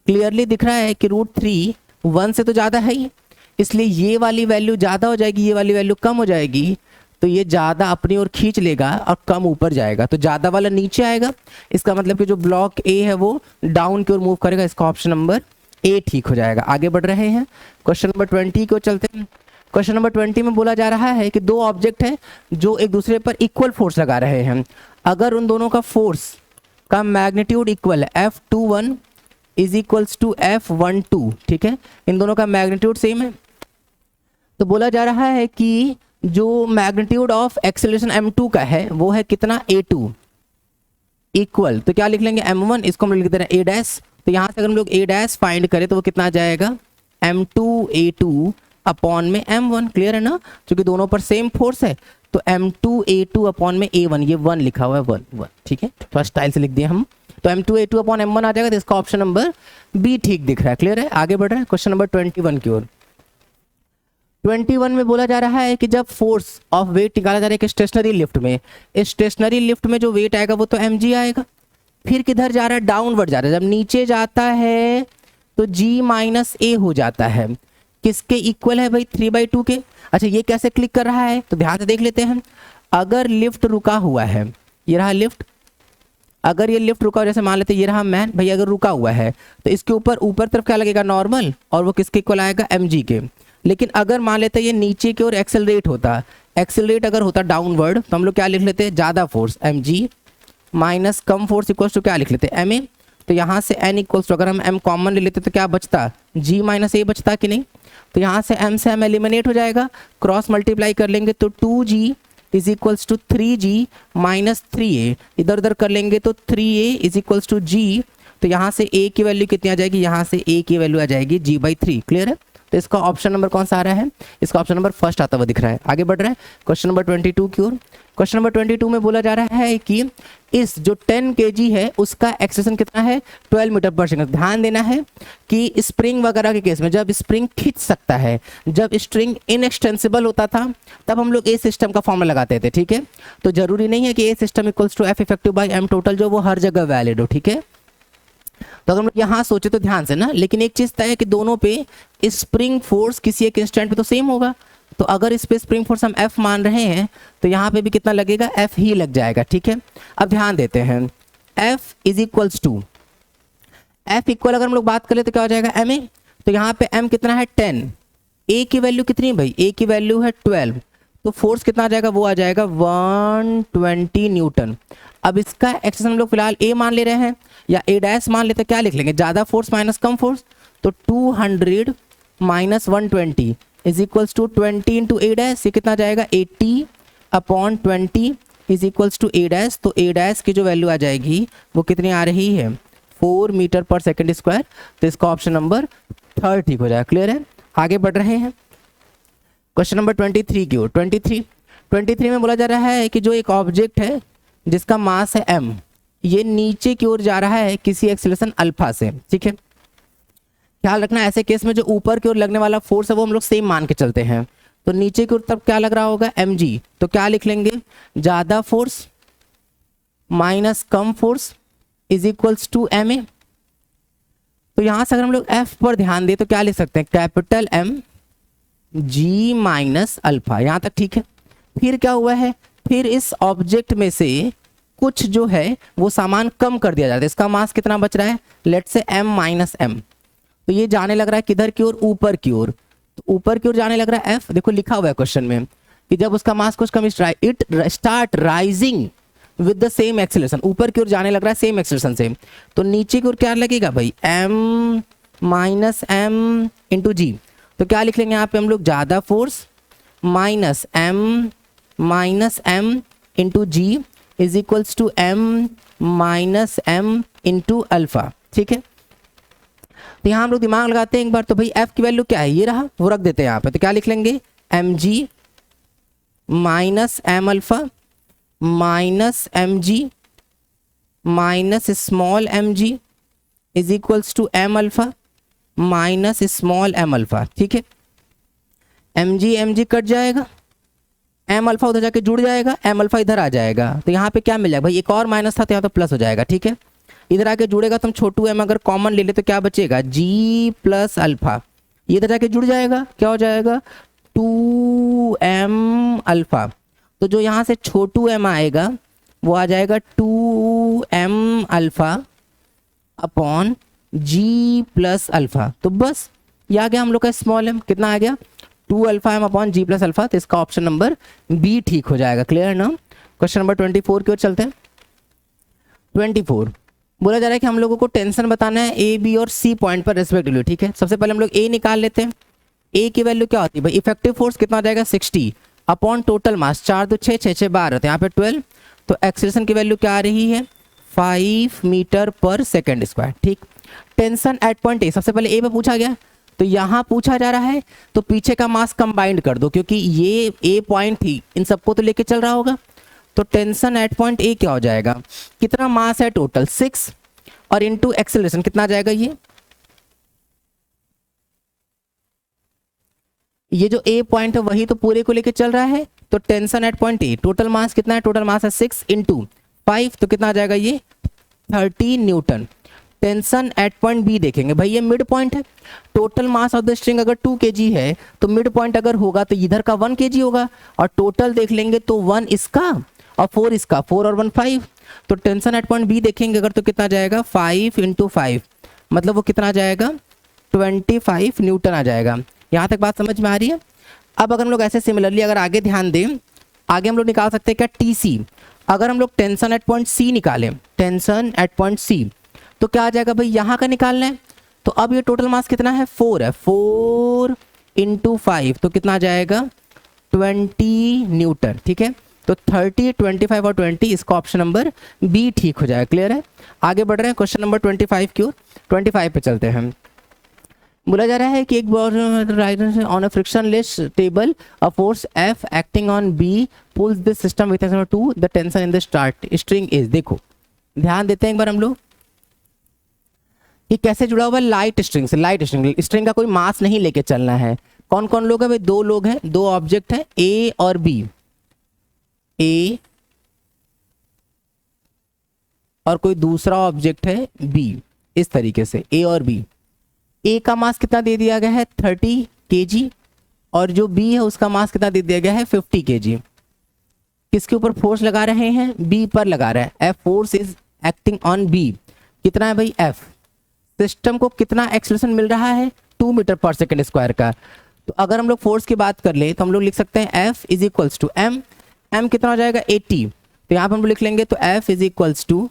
क्लियरली दिख रहा है कि √3 1 से तो ज़्यादा है ही, इसलिए ये वाली वैल्यू ज़्यादा हो जाएगी, ये वाली वैल्यू कम हो जाएगी। तो ये ज़्यादा अपनी ओर खींच लेगा और कम ऊपर जाएगा, तो ज़्यादा वाला नीचे आएगा। इसका मतलब कि जो ब्लॉक ए है वो डाउन की ओर मूव करेगा, इसका ऑप्शन नंबर ए ठीक हो जाएगा। आगे बढ़ रहे हैं क्वेश्चन नंबर 20 को चलते हैं। क्वेश्चन नंबर 20 में बोला जा रहा है कि दो ऑब्जेक्ट है जो एक दूसरे पर इक्वल फोर्स लगा रहे हैं। अगर उन दोनों का फोर्स का मैग्नीट्यूड इक्वल है, F21 is equals to F12, ठीक है, इन दोनों का मैग्नीट्यूड सेम है। तो बोला जा रहा है कि जो मैग्नीट्यूड ऑफ एक्सेलरेशन m2 का है वो है कितना, a2 इक्वल, तो क्या लिख लेंगे m1, इसको हम लिख दे रहे हैं a डैश। तो यहाँ से अगर हम लोग a डैश फाइंड करें तो वो कितना आ जाएगा, m2 a2 अपॉन में m1। क्लियर है ना, क्योंकि दोनों पर सेम फोर्स है। तो m2 a2 अपॉन में a1, ये 1 लिखा हुआ है, 1 ठीक है, थोड़ा स्टाइल से लिख दिया हम। तो m2 a2 अपॉन m1 आ जाएगा, तो इसका ऑप्शन नंबर बी ठीक दिख रहा है। क्लियर है। आगे बढ़ रहे हैं क्वेश्चन नंबर 21 की ओर। 21 में बोला जा रहा है कि जब फोर्स ऑफ वेट निकाला जा रहा है कि स्टेशनरी लिफ्ट में, इस स्टेशनरी लिफ्ट में जो वेट आएगा वो तो mg आएगा। फिर किधर जा रहा है, डाउनवर्ड जा रहा है। जब नीचे जाता है तो g माइनस ए हो जाता है, किसके इक्वल है भाई, 3/2 के। अच्छा ये कैसे क्लिक कर रहा है, तो ध्यान से देख लेते हैं। अगर लिफ्ट रुका हुआ है, ये रहा लिफ्ट, अगर ये लिफ्ट रुका, जैसे मान लेते ये रहा मैन, भाई अगर रुका हुआ है तो इसके ऊपर तरफ क्या लगेगा, नॉर्मल, और वो किसके इक्वल आएगा, mg के। लेकिन अगर मान लेते ये नीचे की ओर एक्सेलरेट होता, एक्सेलरेट अगर होता डाउनवर्ड, तो हम लोग क्या लिख लेते हैं, ज़्यादा फोर्स mg माइनस कम फोर्स इक्वल्स टू क्या लिख लेते हैं, ma। तो यहाँ से n इक्वल्स टू, अगर हम m कॉमन ले लेते तो क्या बचता, g माइनस a बचता कि नहीं। तो यहाँ से m एलिमिनेट हो जाएगा, क्रॉस मल्टीप्लाई कर लेंगे तो 2g is equals to 3g minus 3a, इधर उधर कर लेंगे तो 3a is equals to g। तो यहाँ से a की वैल्यू कितनी आ जाएगी, यहाँ से a की वैल्यू आ जाएगी g/3। क्लियर है। तो इसका ऑप्शन नंबर कौन सा आ रहा है, इसका ऑप्शन नंबर फर्स्ट आता हुआ दिख रहा है। आगे बढ़ रहा है क्वेश्चन नंबर 22 की ओर। क्वेश्चन नंबर 22 में बोला जा रहा है कि इस जो 10 kg है उसका एक्सेलरेशन कितना है, 12 मीटर पर सेकंड। ध्यान देना है कि स्प्रिंग वगैरह के केस में जब स्प्रिंग खींच सकता है, जब स्ट्रिंग इनएक्सटेंसिबल होता था तब हम लोग ए सिस्टम का फॉर्मूला लगाते थे, ठीक है। तो जरूरी नहीं है कि a system equals to F effective by M total, जो वो हर जगह वैलिड हो, ठीक है। तो अगर हम यहाँ सोचे तो ध्यान से ना, लेकिन एक चीज तय है कि दोनों पे स्प्रिंग फोर्स किसी एक इंस्टेंट पे तो सेम होगा। तो अगर इस पे स्प्रिंग फोर्स हम F मान रहे हैं तो यहाँ पे भी कितना लगेगा, F ही लग जाएगा, ठीक है। अब ध्यान देते हैं, F is equals to, F equal अगर हम लोग बात करें तो क्या हो जाएगा, ma। तो यहाँ पे m कितना है 10, a की वैल्यू कितनी है भाई, a की वैल्यू है 12, तो फोर्स कितना आ जाएगा, वो आ जाएगा 120 न्यूटन। अब इसका एक्सेस हम लोग फिलहाल a मान ले रहे हैं या a डैश मान लेते हैं, क्या लिख लेंगे, ज़्यादा फोर्स माइनस कम फोर्स। तो 200 minus 120 is equals to 20 into a dash, ये कितना जाएगा 80 upon 20 is equals to a dash. तो a डैश की जो वैल्यू आ जाएगी वो कितनी आ रही है, 4 मीटर पर सेकेंड स्क्वायर। तो इसका ऑप्शन नंबर 3 ठीक हो जाएगा। क्लियर है। आगे बढ़ रहे हैं क्वेश्चन नंबर 23 की ओर। 23 में बोला जा रहा है कि जो एक ऑब्जेक्ट है जिसका मास है m, ये नीचे की ओर जा रहा है किसी एक्सेलरेशन अल्फा से, ठीक है। ख्याल रखना ऐसे केस में जो ऊपर की ओर लगने वाला फोर्स है वो हम लोग सेम मान के चलते हैं। तो नीचे की ओर तब क्या लग रहा होगा, mg। तो क्या लिख लेंगे, ज़्यादा फोर्स माइनस कम force is equals to ma। तो यहाँ से अगर हम लोग f पर ध्यान दें तो क्या लिख सकते हैं, कैपिटल M जी माइनस अल्फा, यहां तक ठीक है। फिर क्या हुआ है, फिर इस ऑब्जेक्ट में से कुछ जो है वो सामान कम कर दिया जाता है। इसका मास कितना बच रहा है, लेट से m माइनस एम। तो ये जाने लग रहा है किधर की ओर, ऊपर की ओर। तो ऊपर की ओर जाने लग रहा है f। देखो लिखा हुआ है क्वेश्चन में कि जब उसका मास कुछ कम, it start rising with the same acceleration, ऊपर की ओर जाने लग रहा है सेम एक्सेलरेशन से। तो नीचे की ओर क्या लगेगा भाई, m minus m into g. तो क्या लिख लेंगे यहाँ पे हम लोग, ज्यादा force minus m into g is equals to m minus m into alpha. ठीक है, तो यहाँ हम लोग दिमाग लगाते हैं एक बार। तो भाई f की वैल्यू क्या है, ये रहा, वो रख देते हैं यहाँ पे। तो क्या लिख लेंगे, m g minus m alpha minus m g minus small m g is equals to m alpha minus small m alpha. ठीक है, एम जी कट जाएगा, एम अल्फा उधर जाके जुड़ जाएगा, एम अल्फा इधर आ जाएगा। तो यहाँ पे क्या मिल जाएगा भाई, एक और माइनस था तो यहाँ तो प्लस हो जाएगा। ठीक है, इधर आके जुड़ेगा तो हम छोटू एम अगर कॉमन ले ले तो क्या बचेगा, जी प्लस अल्फा। ये इधर जाके जुड़ जाएगा, क्या हो जाएगा, 2m अल्फा। तो जो यहाँ से छोटू एम आएगा वो आ जाएगा 2m अल्फा अपॉन जी प्लस अल्फा। तो बस ये आ गया हम लोग का स्मॉल एम, कितना आ गया, 2 अल्फा एम अपॉन जी प्लस अल्फा। तो इसका ऑप्शन नंबर बी ठीक हो जाएगा। क्लियर ना। क्वेश्चन नंबर 24 की ओर चलते हैं। 24 बोला जा रहा है कि हम लोगों को टेंशन बताना है ए बी और सी पॉइंट पर रेस्पेक्टिवली। ठीक है, सबसे पहले हम लोग ए निकाल लेते हैं। ए की वैल्यू क्या होती है भाई, इफेक्टिव फोर्स कितना हो जाएगा, 60 अपॉन टोटल मास 4 तो 6 6 6 12, तो यहाँ पे 12। तो एक्सेलरेशन की वैल्यू क्या आ रही है, 5 मीटर पर सेकेंड स्क्वायर। ठीक, टेंशन एट पॉइंट ए, सबसे पहले ए पे पूछा गया तो यहाँ पूछा जा रहा है तो पीछे का मास कंबाइंड कर दो, क्योंकि ये ए पॉइंट थी, इन सबको तो लेके चल रहा होगा। तो टेंशन एट पॉइंट ए क्या हो जाएगा, कितना मास है टोटल 6 और इनटू एक्सेलरेशन कितना आ जाएगा, ये जो ए पॉइंट है वही तो पूरे को लेके चल रहा है। तो tension at point A, total mass कितना है, टोटल मास है 6 इंटू 5, तो कितना आ जाएगा ये 30 newton. Tension at point B देखेंगे भाई, ये मिड पॉइंट है। Total mass of the string अगर 2 kg है तो मिड पॉइंट अगर होगा तो इधर का 1 kg होगा, और टोटल देख लेंगे तो 1 इसका और 4 इसका, 4 और 1 5। तो टेंशन एट पॉइंट बी देखेंगे अगर तो कितना जाएगा, 5 इंटू 5, मतलब वो कितना जाएगा 25 न्यूटन आ जाएगा। यहाँ तक बात समझ में आ रही है। अब अगर हम लोग ऐसे सिमिलरली अगर आगे ध्यान दें, आगे हम लोग निकाल सकते हैं क्या, टी सी। अगर हम लोग टेंशन एट पॉइंट सी निकालें, टेंशन एट पॉइंट सी, तो क्या आ जाएगा भाई, यहाँ का निकालना है। तो अब ये टोटल मास कितना है, 4 है, 4 इंटू 5, तो कितना आ जाएगा 20 न्यूटन। ठीक है, तो 30 25 और 20, इसका ऑप्शन नंबर बी ठीक हो जाएगा। क्लियर है। आगे बढ़ रहे हैं क्वेश्चन नंबर 25 की ओर। 25 पे चलते हैं। बोला जा रहा है कि एक on a frictionless table a force F acting on B pulls this system with to the tension in the start string is. देखो ध्यान देते हैं एक बार हम लोग कि कैसे जुड़ा हुआ है लाइट स्ट्रिंग से। लाइट स्ट्रिंग का कोई मास नहीं लेके चलना है। कौन कौन लोग हैं भाई, 2 लोग हैं, 2 ऑब्जेक्ट हैं A और B, A और कोई दूसरा ऑब्जेक्ट है B। इस तरीके से A और B। A का मास कितना दे दिया गया है 30 kg, और जो B है उसका मास कितना दे दिया गया है 50 kg। किसके ऊपर फोर्स लगा रहे हैं, B पर लगा रहा है। F force is acting on B, कितना है भाई F। सिस्टम को कितना एक्सेलरेशन मिल रहा है, 2 मीटर पर सेकेंड स्क्वायर का। तो अगर हम लोग फोर्स की बात कर ले तो हम लोग लिख सकते हैं F is equals to M। M कितना हो जाएगा 80, तो यहाँ पर हम लोग लिख लेंगे तो F is equals to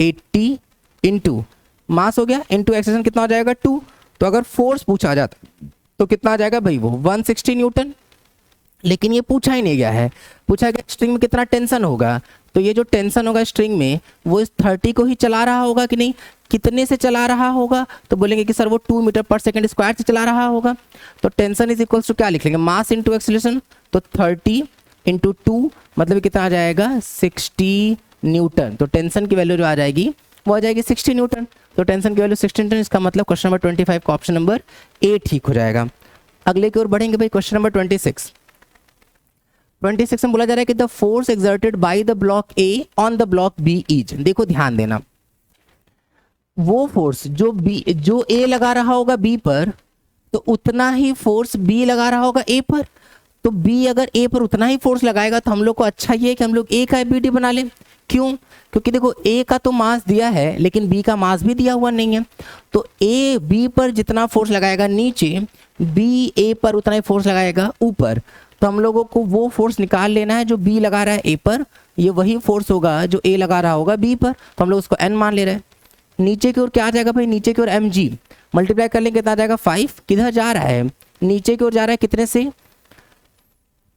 80 into mass हो गया इंटू एक्सेलरेशन कितना हो जाएगा 2। तो अगर फोर्स पूछा जाता तो कितना आ जाएगा भाई, वो 160 न्यूटन। लेकिन ये पूछा ही नहीं गया है, पूछा गया स्ट्रिंग में कितना टेंशन होगा। तो ये जो टेंशन होगा स्ट्रिंग में वो इस 30 को ही चला रहा होगा कि नहीं, कितने से चला रहा होगा, तो बोलेंगे कि सर वो 2 मीटर पर सेकेंड स्क्वायर से चला रहा होगा। तो टेंशन इज इक्वल्स टू क्या लिख लेंगे, मास इंटू एक्सेलरेशन। तो 30 इंटू 2 मतलब कितना आ जाएगा 60 न्यूटन। तो टेंशन की वैल्यू जो आ जाएगी वो आ जाएगी 60 न्यूटन। तो टेंशन की वैल्यू 60 न्यूटन, इसका मतलब क्वेश्चन नंबर 25 का ऑप्शन नंबर ए ठीक हो जाएगा। अगले की ओर बढ़ेंगे भाई, क्वेश्चन नंबर 26। 26 में बोला जा रहा है कि the force exerted by the block A on the block B is. देखो ध्यान देना, वो फोर्स जो ए लगा रहा होगा बी पर, तो उतना ही फोर्स बी लगा रहा होगा ए पर। तो बी अगर ए पर उतना ही फोर्स लगाएगा तो हम लोग को अच्छा ये है कि हम लोग ए का बी डी बना लें। क्यों? क्योंकि देखो ए का तो मास दिया है लेकिन बी का मास भी दिया हुआ नहीं है। तो ए बी पर जितना फोर्स लगाएगा नीचे, बी ए पर उतना ही फोर्स लगाएगा ऊपर। तो हम लोगों को वो फोर्स निकाल लेना है जो बी लगा रहा है ए पर, ये वही फोर्स होगा जो ए लगा रहा होगा बी पर। तो हम लोग उसको एन मान ले रहे हैं। नीचे की ओर क्या आ जाएगा भाई? नीचे की ओर एम जी मल्टीप्लाई कर लेंगे कितना आ जाएगा? 5। किधर जा रहा है? नीचे की ओर जा रहा है कितने से?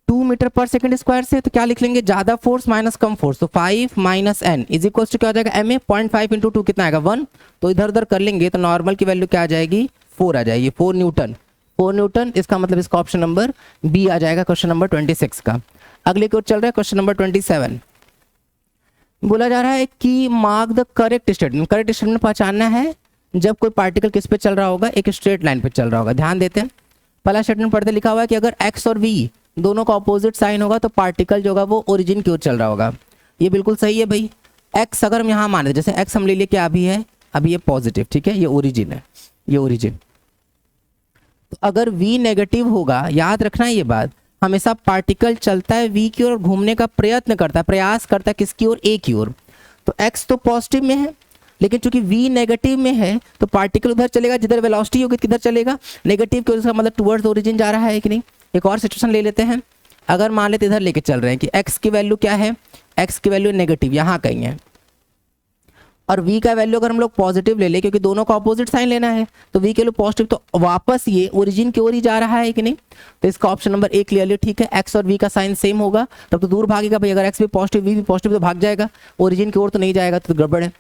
2 मीटर पर सेकंड स्क्वायर से। तो क्या लिख लेंगे? ज्यादा फोर्स माइनस कम फोर्स। तो 5 minus n is equal to क्या हो जाएगा? एम ए 0.5 इंटू 2 कितना आएगा? 1। तो इधर उधर कर लेंगे तो नॉर्मल की वैल्यू क्या आ जाएगी? 4 आ जाएगी। 4 न्यूटन। 4 न्यूटन। इसका मतलब इसका ऑप्शन नंबर बी आ जाएगा क्वेश्चन नंबर 26 का। अगले की ओर चल रहा है क्वेश्चन नंबर 27। बोला जा रहा है कि mark the correct statement. Correct statement पहचानना है जब कोई पार्टिकल किस पे चल रहा होगा? एक स्ट्रेट लाइन पे चल रहा होगा। ध्यान देते हैं, पहला स्टेटमेंट पढ़ते लिखा हुआ है कि अगर x और v दोनों का ऑपोजिट साइन होगा तो पार्टिकल जो होगा वो ओरिजिन की ओर चल रहा होगा। ये बिल्कुल सही है भाई। x अगर हम यहाँ माने, जैसे x हम ले लिए क्या अभी है? अभी ये पॉजिटिव, ठीक है, ये ओरिजिन है, ये ओरिजिन। तो अगर v नेगेटिव होगा, याद रखना ये बात, हमेशा पार्टिकल चलता है v की ओर, घूमने का प्रयत्न करता है, प्रयास करता है किसकी ओर? a की ओर। तो x तो पॉजिटिव में है लेकिन चूंकि v नेगेटिव में है तो पार्टिकल उधर चलेगा जिधर वेलोसिटी होगी, किधर चलेगा? नेगेटिव की ओर। इसका मतलब टुवर्ड्स ओरिजिन जा रहा है कि नहीं? एक और सिचुएशन ले लेते हैं। अगर मान लेते इधर लेके चल रहे हैं कि x की वैल्यू क्या है? x की वैल्यू नेगेटिव यहाँ कहीं है, और v का वैल्यू अगर हम लोग पॉजिटिव ले ले, क्योंकि दोनों का ऑपोजिट साइन लेना है, तो v के लिए पॉजिटिव, तो वापस ये ओरिजिन की ओर ही जा रहा है कि नहीं? तो इसका ऑप्शन नंबर ए क्लियरली ठीक है। x और v का साइन सेम होगा तब तो दूर भागेगा भाई। अगर x भी पॉजिटिव v भी पॉजिटिव तो भाग जाएगा, ओरिजिन की ओर तो नहीं जाएगा, तो गड़बड़ है।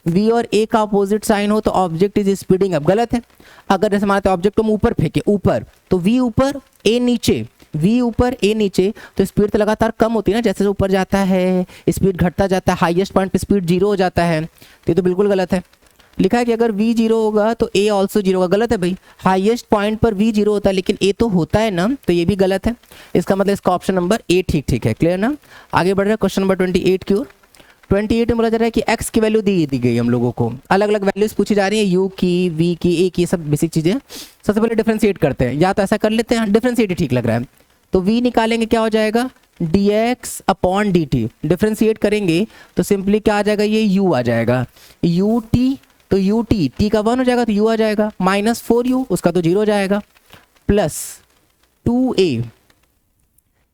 v और a का अपोजिट साइन हो तो ऑब्जेक्ट इज स्पीडिंग अप, गलत है। अगर जैसे मानते ऑब्जेक्ट को हम ऊपर फेंके, ऊपर, तो v ऊपर a नीचे, v ऊपर a नीचे, तो स्पीड तो लगातार कम होती है ना, जैसे ऊपर जाता है स्पीड घटता जाता है, हाईएस्ट पॉइंट पे स्पीड 0 हो जाता है। तो ये तो बिल्कुल गलत है। लिखा है कि अगर v 0 होगा तो a ऑल्सो 0 होगा, गलत है भाई। हाईएस्ट पॉइंट पर v 0 होता है लेकिन a तो होता है ना, तो ये भी गलत है। इसका मतलब इसका ऑप्शन नंबर ए ठीक है। क्लियर ना? आगे बढ़ रहे हैं क्वेश्चन नंबर 28 की ओर। 28 में बोला जा रहा है कि x की वैल्यू दी गई हम लोगों को, अलग अलग वैल्यूज पूछी जा रही है, u की, v की, a की, सब बेसिक चीजें। सबसे पहले डिफरेंशिएट करते हैं, या तो ऐसा कर लेते हैं, डिफरेंशिएट ही ठीक लग रहा है। तो v निकालेंगे क्या हो जाएगा? dx upon dt। डिफरेंशिएट करेंगे तो सिंपली क्या आ जाएगा? ये u आ जाएगा, ut, तो ut t का 1 हो जाएगा तो u आ जाएगा, माइनस 4u उसका तो 0 हो जाएगा, प्लस 2a।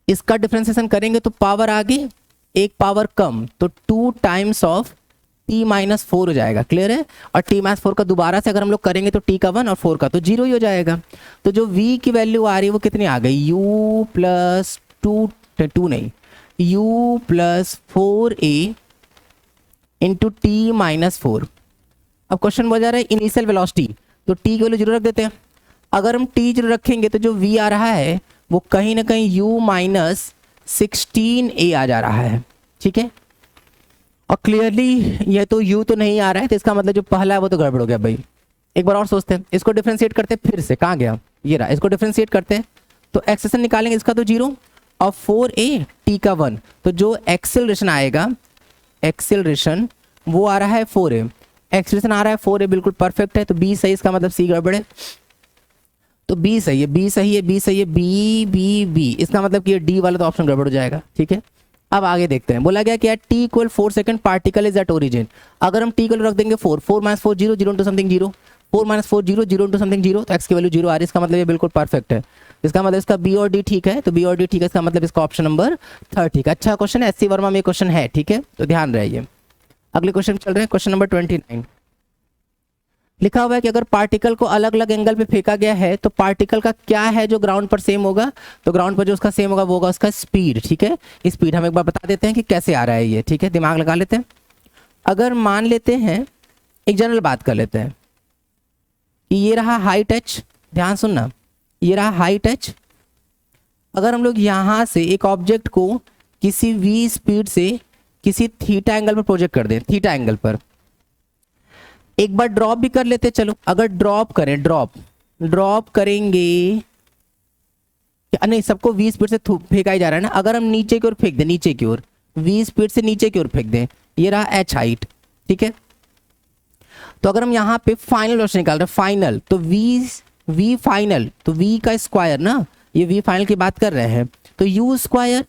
इसका डिफरेंशिएशन करेंगे तो पावर आगे एक पावर कम, तो 2 टाइम्स ऑफ t माइनस 4 हो जाएगा। क्लियर है? और t माइनस 4 का दोबारा से अगर हम लोग करेंगे तो t का 1 और 4 का तो 0 ही हो जाएगा। तो जो v की वैल्यू आ रही है वो कितनी आ गई? u प्लस 2 नहीं, u plus 4a into T minus 4। अब क्वेश्चन बोल जा रहा है इनिशियल वेलोसिटी, तो t की वैल्यू 0 रख देते हैं। अगर हम t 0 रखेंगे तो जो v आ रहा है वो कहीं ना कहीं u माइनस 16a आ जा रहा है, ठीक है। और क्लियरली ये तो u तो नहीं आ रहा है, तो इसका मतलब जो पहला है वो तो गड़बड़ हो गया भाई। एक बार और सोचते हैं, इसको डिफरेंशिएट करते हैं, फिर से कहाँ गया? ये रहा, इसको डिफरेंशिएट करते हैं तो एक्सेशन निकालेंगे, इसका तो 0 और 4a t का 1, तो जो एक्सेलरेशन आएगा, एक्सेलरेशन वो आ रहा है 4a, एक्सेलरेशन आ रहा है 4a, बिल्कुल परफेक्ट है। तो b सही, इसका मतलब c गड़बड़ है। तो b सही है, b सही है, b सही है, b, इसका मतलब कि ये d वाला तो ऑप्शन गड़बड़ हो जाएगा, ठीक है। अब आगे देखते हैं, बोला गया कि t equal 4 second particle is at origin. अगर हम t इक्वल रख देंगे 4 minus 4 0 0 into something 0, 4 minus 4 0 0 into something 0, तो x की वैल्यू 0 आ रही है, इसका मतलब ये बिल्कुल परफेक्ट है। इसका मतलब इसका b और d ठीक है, तो b और d ठीक है, इसका मतलब इसका ऑप्शन नंबर 3 ठीक है। अच्छा क्वेश्चन है, SC वर्मा में क्वेश्चन है, ठीक है, तो ध्यान रहिए। अगले क्वेश्चन चल रहे हैं, क्वेश्चन नंबर 29। लिखा हुआ है कि अगर पार्टिकल को अलग अलग एंगल पे फेंका गया है तो पार्टिकल का क्या है जो ग्राउंड पर सेम होगा? तो ग्राउंड पर जो उसका सेम होगा वो होगा उसका स्पीड, ठीक है। स्पीड हम एक बार बता देते हैं कि कैसे आ रहा है ये, ठीक है, दिमाग लगा लेते हैं। अगर मान लेते हैं, एक जनरल बात कर लेते हैं कि ये रहा हाइट h, ध्यान सुनना, ये रहा हाइट h। अगर हम लोग यहाँ से एक ऑब्जेक्ट को किसी v स्पीड से किसी थीटा एंगल पर प्रोजेक्ट कर दें, थीटा एंगल पर, एक बार ड्रॉप भी कर लेते, चलो अगर ड्रॉप करें, ड्रॉप करेंगे, नहीं सबको v स्पीड से फेंका ही जा रहा है ना। अगर हम नीचे की ओर फेंक दें, नीचे की ओर v स्पीड से नीचे की ओर फेंक दें, ये रहा h हाइट, ठीक है। तो अगर हम यहाँ पे फाइनल वेलोसिटी निकाल रहे हैं, फाइनल, तो v v फाइनल, तो v का स्क्वायर ना, ये v फाइनल की बात कर रहे हैं, तो u स्क्वायर,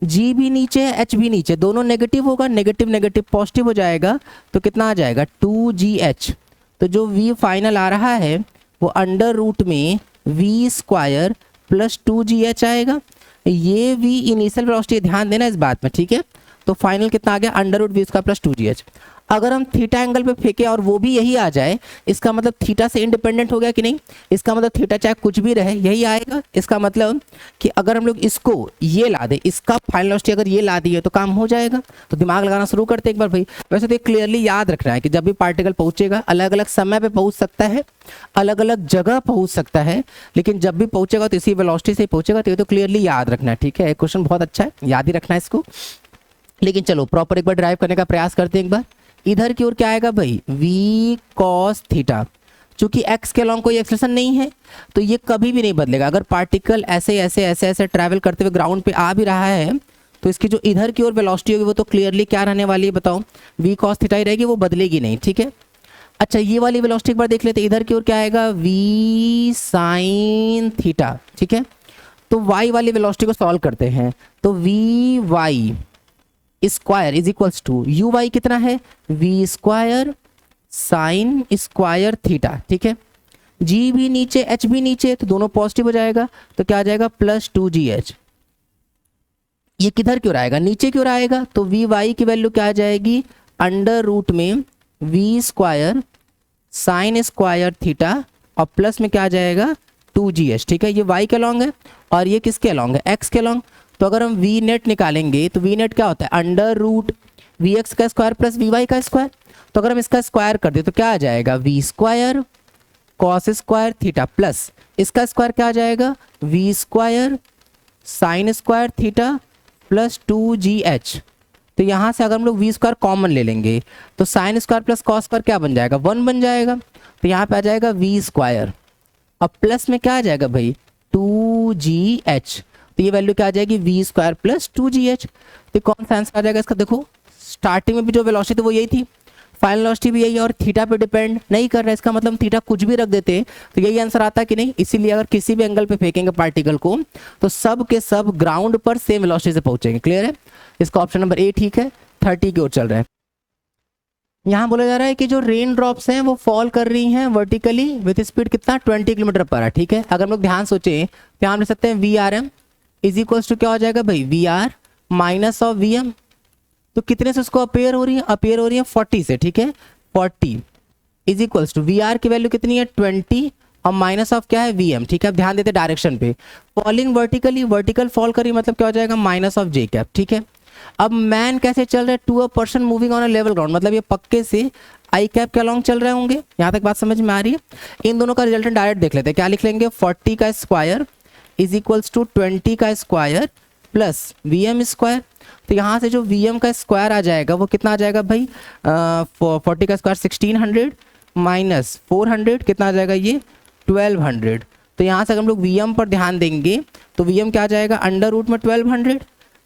g भी नीचे है h भी नीचे, दोनों नेगेटिव होगा, नेगेटिव नेगेटिव पॉजिटिव हो जाएगा, तो कितना आ जाएगा 2gh। तो जो v फाइनल आ रहा है वो अंडर रूट में v स्क्वायर प्लस 2gh आएगा। ये v इनिशियल वेलोसिटी, ध्यान देना इस बात में, ठीक है। तो फाइनल कितना आ गया under root v square plus 2gh। अगर हम थीटा एंगल पे फेंके और वो भी यही आ जाए, इसका मतलब थीटा से इंडिपेंडेंट हो गया कि नहीं, इसका मतलब थीटा चाहे कुछ भी रहे यही आएगा। इसका मतलब कि अगर हम लोग इसको ये ला दे, इसका फाइनल वेलोसिटी अगर ये ला दी है तो काम हो जाएगा। तो दिमाग लगाना शुरू करते एक बार भाई। वैसे तो क्लियरली याद रखना है कि जब भी पार्टिकल पहुंचेगा अलग अलग समय पे पहुंच सकता है, अलग अलग जगह पहुंच सकता है, लेकिन जब भी पहुंचेगा तो इसी वेलोसिटी से ही पहुंचेगा। तो ये तो क्लियरली याद रखना है, ठीक है। क्वेश्चन बहुत अच्छा है, याद ही रखना है इसको। लेकिन चलो प्रॉपर एक बार ड्राइव करने का प्रयास करते हैं एक बार। इधर की ओर क्या आएगा भाई v cos थीटा, चूंकि x के लॉन्ग कोई एक्सलेशन नहीं है तो ये कभी भी नहीं बदलेगा। अगर पार्टिकल ऐसे ऐसे ऐसे ऐसे ट्रैवल करते हुए ग्राउंड पे आ भी रहा है तो इसकी जो इधर की ओर वेलोसिटी होगी वो तो क्लियरली क्या रहने वाली है बताओ, v cos थीटा ही रहेगी, वो बदलेगी नहीं, ठीक है। अच्छा ये वाली वेलोसिटी एक बार देख लेते हैं, इधर की ओर क्या आएगा v sin थीटा, ठीक है। तो y वाली वेलोसिटी को सॉल्व करते हैं, तो vy square is equals to u y कितना है v square sine square theta, ठीक है। g भी नीचे h भी नीचे, तो दोनों पॉजिटिव हो जाएगा, तो क्या आ जाएगा प्लस 2gh। ये किधर क्यों आएगा, नीचे क्यों आएगा, तो वी वाई की वैल्यू क्या आ जाएगी अंडर रूट में v square sine square theta और प्लस में क्या आ जाएगा 2gh, ठीक है। ये y के लॉन्ग है और ये किसके लॉन्ग है x के लॉन्ग। तो अगर हम v नेट निकालेंगे तो v नेट क्या होता है अंडर रूट vx का स्क्वायर प्लस vy का स्क्वायर। तो अगर हम इसका स्क्वायर कर दे तो क्या आ जाएगा v square cos square theta plus इसका स्क्वायर क्या आ जाएगा v square sine square theta plus 2gh। तो यहाँ से अगर हम लोग v स्क्वायर कॉमन ले लेंगे तो sign square plus cos square क्या बन जाएगा 1 बन जाएगा। तो यहाँ पे आ जाएगा v स्क्वायर और प्लस में क्या आ जाएगा भाई 2gh। तो ये वैल्यू क्या आ जाएगी v स्क्वायर प्लस 2gh। तो कौन सा आंसर आ जाएगा इसका, देखो स्टार्टिंग में भी जो वेलोसिटी थी वो यही थी, फाइनल वेलोसिटी भी यही है और थीटा पे डिपेंड नहीं कर रहा है। इसका मतलब थीटा कुछ भी रख देते तो यही आंसर आता कि नहीं। इसीलिए अगर किसी भी एंगल पे फेंकेंगे पार्टिकल को तो सब के सब ग्राउंड पर सेम वेलोसिटी से पहुंचेंगे। क्लियर है, इसका ऑप्शन नंबर ए ठीक है। 30 की ओर चल रहा है। यहाँ बोला जा रहा है कि जो रेन ड्रॉप्स हैं वो फॉल कर रही हैं वर्टिकली विथ स्पीड कितना 20 किलोमीटर पर आवर, ठीक है। अगर हम लोग ध्यान सोचें तो यहाँ लिख सकते हैं v r m is equals to क्या हो जाएगा भाई v r minus of v m. तो कितने से उसको अपेयर हो रही है, अपेयर हो रही है 40 से, ठीक है। 40 is equals to v r की वैल्यू कितनी है 20 और माइनस ऑफ क्या है वी एम, ठीक है। अब ध्यान देते डायरेक्शन पे, फॉलिंग वर्टिकली, वर्टिकल फॉल करी मतलब क्या हो जाएगा माइनस ऑफ जे कैप, ठीक है। अब मैन कैसे चल रहा है to a person moving on a level ground, मतलब ये पक्के से आई कैप के अलॉन्ग चल रहे होंगे। यहाँ तक बात समझ में आ रही है। इन दोनों का रिजल्टेंट डायरेक्ट देख लेते हैं, क्या लिख लेंगे 40 का स्क्वायर इज इक्वल्स टू 20 का square plus v m square. तो यहाँ से जो वी एम का स्क्वायर आ जाएगा वो कितना आ जाएगा भाई 40 का स्क्वायर 1600 माइनस 400 कितना आ जाएगा ये 1200। तो यहाँ से अगर हम लोग वी एम पर ध्यान देंगे तो वी एम क्या आ जाएगा अंडर रूट में 1200,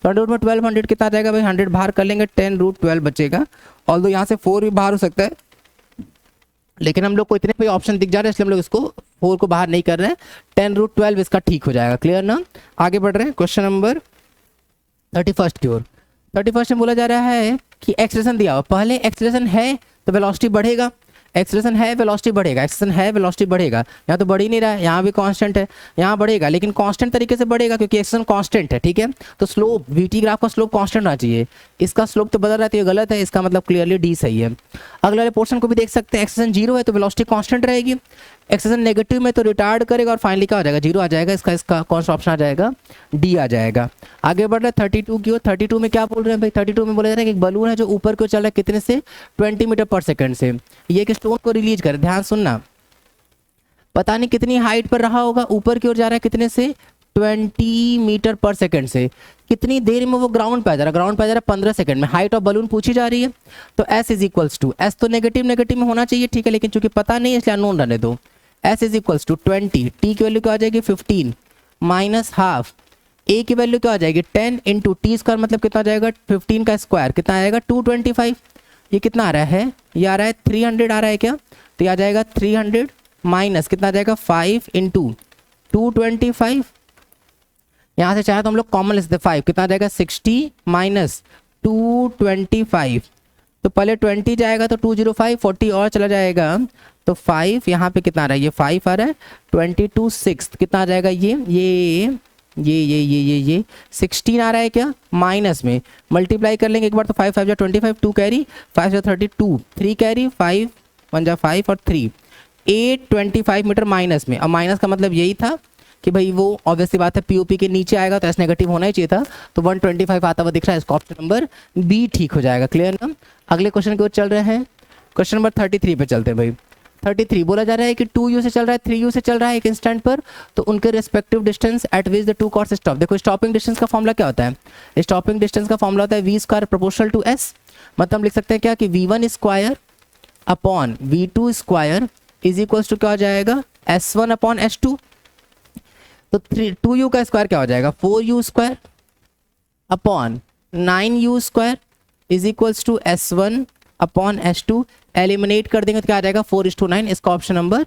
तो अंडर रूट में 1200 कितना आ जाएगा भाई 100 बाहर कर लेंगे 10 रूट 12 बचेगा। ऑल्दो यहाँ से 4 भी बाहर हो सकता है, लेकिन हम लोग को इतने पे ऑप्शन दिख जा रहे हैं इसलिए हम लोग इसको 4 को बाहर नहीं कर रहे हैं। 10 रूट 12 इसका ठीक हो जाएगा। क्लियर ना, आगे बढ़ रहे हैं क्वेश्चन नंबर 31 की ओर। 31 में बोला जा रहा है कि एक्सेलरेशन दिया हुआ, पहले एक्सेलरेशन है तो वेलोसिटी बढ़ेगा, एक्सेलरेशन है वेलोसिटी बढ़ेगा, एक्सेलरेशन है वेलोसिटी बढ़ेगा। यहाँ तो बढ़ ही नहीं रहा है, यहाँ भी कांस्टेंट है, यहाँ बढ़ेगा लेकिन कांस्टेंट तरीके से बढ़ेगा क्योंकि एक्सेलरेशन कांस्टेंट है, ठीक है। तो स्लोप वीटी ग्राफ का स्लोप कांस्टेंट होना चाहिए, इसका स्लोप तो बदल रहा है तो ये गलत है, इसका मतलब क्लियरली डी सही है। अगले वाले पोर्शन को भी देख सकते हैं, एक्सेलरेशन 0 है तो वेलोसिटी कांस्टेंट रहेगी, एक्सेलरेशन नेगेटिव में तो रिटार्ड करेगा और फाइनली क्या हो जाएगा 0 आ जाएगा। इसका कौन सा ऑप्शन आ जाएगा डी आ जाएगा। आगे बढ़ रहा है 32 की ओर। 32 में क्या बोल रहे हैं भाई 32 में बोला जा रहा है कि एक बलून है जो ऊपर को चल रहा है कितने से 20 मीटर पर सेकंड से, ये एक स्टोन को रिलीज करे, ध्यान सुनना, पता नहीं कितनी हाइट पर रहा होगा, ऊपर की ओर जा रहा है कितने से 20 मीटर पर सेकंड से, कितनी देर में वो ग्राउंड पे आ जा रहा है, ग्राउंड पे आ जा रहा है 15 सेकंड में। हाइट ऑफ बलून पूछी जा रही है तो s is equals to, s तो नेगेटिव नेगेटिव में होना चाहिए, ठीक है, लेकिन चूंकि पता नहीं है इसलिए अननोन रहने दो। s is equals to 20, t की वैल्यू क्या आ जाएगी 15 माइनस हाफ, a की वैल्यू क्या आ जाएगी 10 इंटू टी स्क्वायर मतलब कितना आ जाएगा 15 का स्क्वायर कितना आएगा 225। ये कितना आ रहा है, ये आ रहा है 300 आ रहा है क्या, तो ये आ जाएगा 300 माइनस कितना आ जाएगा 5 इंटू 225, यहाँ से चाहे तो हम लोग कॉमन ले सकते 5, कितना आ जाएगा 60 माइनस 225, तो पहले 20 जाएगा तो 205, 40 और चला जाएगा तो 5, यहाँ पे कितना आ रहा है, ये 5 आ रहा है, 22 6 कितना आ जाएगा, ये 16 आ रहा है क्या, माइनस में मल्टीप्लाई कर लेंगे एक बार तो 5 5 जा 25, 2 कैरी 5 जा 32, 3 कैरी 5 1 जा 5 और 3 825 मीटर माइनस में। अब माइनस का मतलब यही था कि भाई वो ऑब्वियसली बात है पीओपी के नीचे आएगा तो एस नेगेटिव होना ही चाहिए था, तो 125 आता हुआ दिख रहा है, इसका ऑप्शन नंबर बी ठीक हो जाएगा। क्लियर ना। अगले क्वेश्चन की ओर चल रहे हैं, क्वेश्चन नंबर 33 पे चलते हैं भाई। 33 बोला जा रहा है कि 2u से चल रहा है 3u से चल रहा है एक इंस्टेंट पर, तो उनके respective distance eight which the two cars stop. देखो स्टॉपिंग डिस्टेंस का फॉर्मूला क्या होता है, स्टॉपिंग डिस्टेंस का फॉर्मूला होता है v square proportional to s, मतलब हम लिख सकते हैं क्या कि v1 square upon v2 square is equals to क्या हो जाएगा s1 अपॉन s2, तो 2u का स्क्वायर क्या हो जाएगा 4u square upon 9u square is equals to s1 upon s2, eliminate कर देंगे तो क्या आ जाएगा 4:9, इसका ऑप्शन नंबर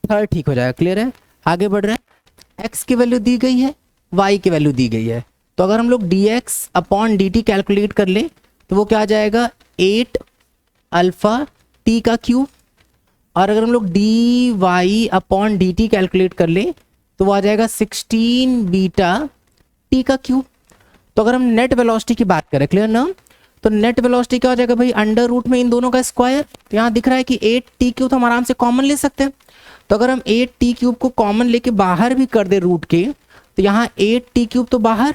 3 ठीक हो जाएगा। क्लियर है। आगे बढ़ रहे हैं, x की वैल्यू दी गई है, y की वैल्यू दी गई है, तो अगर हम लोग dx अपॉन dt कैलकुलेट कर ले तो वो क्या आ जाएगा 8 अल्फा t का क्यूब, और अगर हम लोग dy अपॉन dt कैलकुलेट कर ले तो वो आ जाएगा 16 बीटा t का क्यूब। तो अगर हम नेट वेलोसिटी की बात करें, क्लियर ना, तो नेट वेलोसिटी क्या हो जाएगा भाई अंडर रूट में इन दोनों का स्क्वायर, तो यहाँ दिख रहा है कि 8t क्यूब तो हम आराम से कॉमन ले सकते हैं, तो अगर हम 8t क्यूब को कॉमन लेके बाहर भी कर दे रूट के तो यहाँ 8t क्यूब तो बाहर,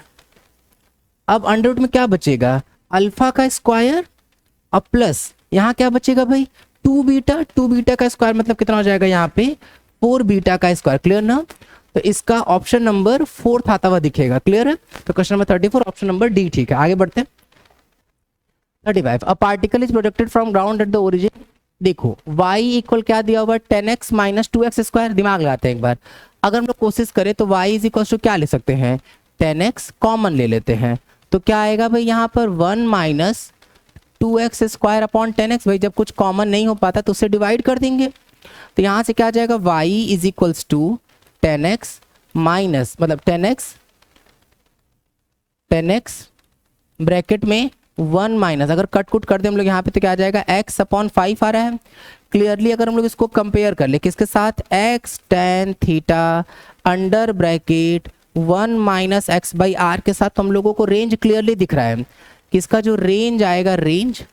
अब अंडर रूट में क्या बचेगा अल्फा का स्क्वायर और प्लस यहाँ क्या बचेगा भाई 2 बीटा का स्क्वायर, मतलब कितना हो जाएगा यहाँ पे 4 बीटा का स्क्वायर। क्लियर ना, तो इसका ऑप्शन नंबर 4 आता हुआ दिखेगा। क्लियर है, तो question number 34 option number D ठीक है। आगे बढ़ते हैं 35, a particle is projected from ground at the origin. देखो y इक्वल क्या दिया हुआ 10x माइनस 2x स्क्वायर, दिमाग लगाते हैं एक बार, अगर हम लोग कोशिश करें तो y इज इक्वल टू क्या ले सकते हैं 10x, कॉमन ले लेते हैं तो क्या आएगा भाई यहाँ पर 1 minus 2x square upon 10x, भाई जब कुछ कॉमन नहीं हो पाता तो उससे डिवाइड कर देंगे, तो यहाँ से क्या आ जाएगा y is equals to 10x minus मतलब 10x ब्रैकेट में 1 माइनस, अगर कट कुट कर दे हम लोग यहाँ पे तो क्या आ जाएगा x अपॉन 5 आ रहा है। क्लियरली अगर हम लोग इसको कंपेयर कर ले किसके साथ x tan theta under bracket 1 minus x by r के साथ, तो हम लोगों को रेंज क्लियरली दिख रहा है कि इसका जो रेंज आएगा रेंज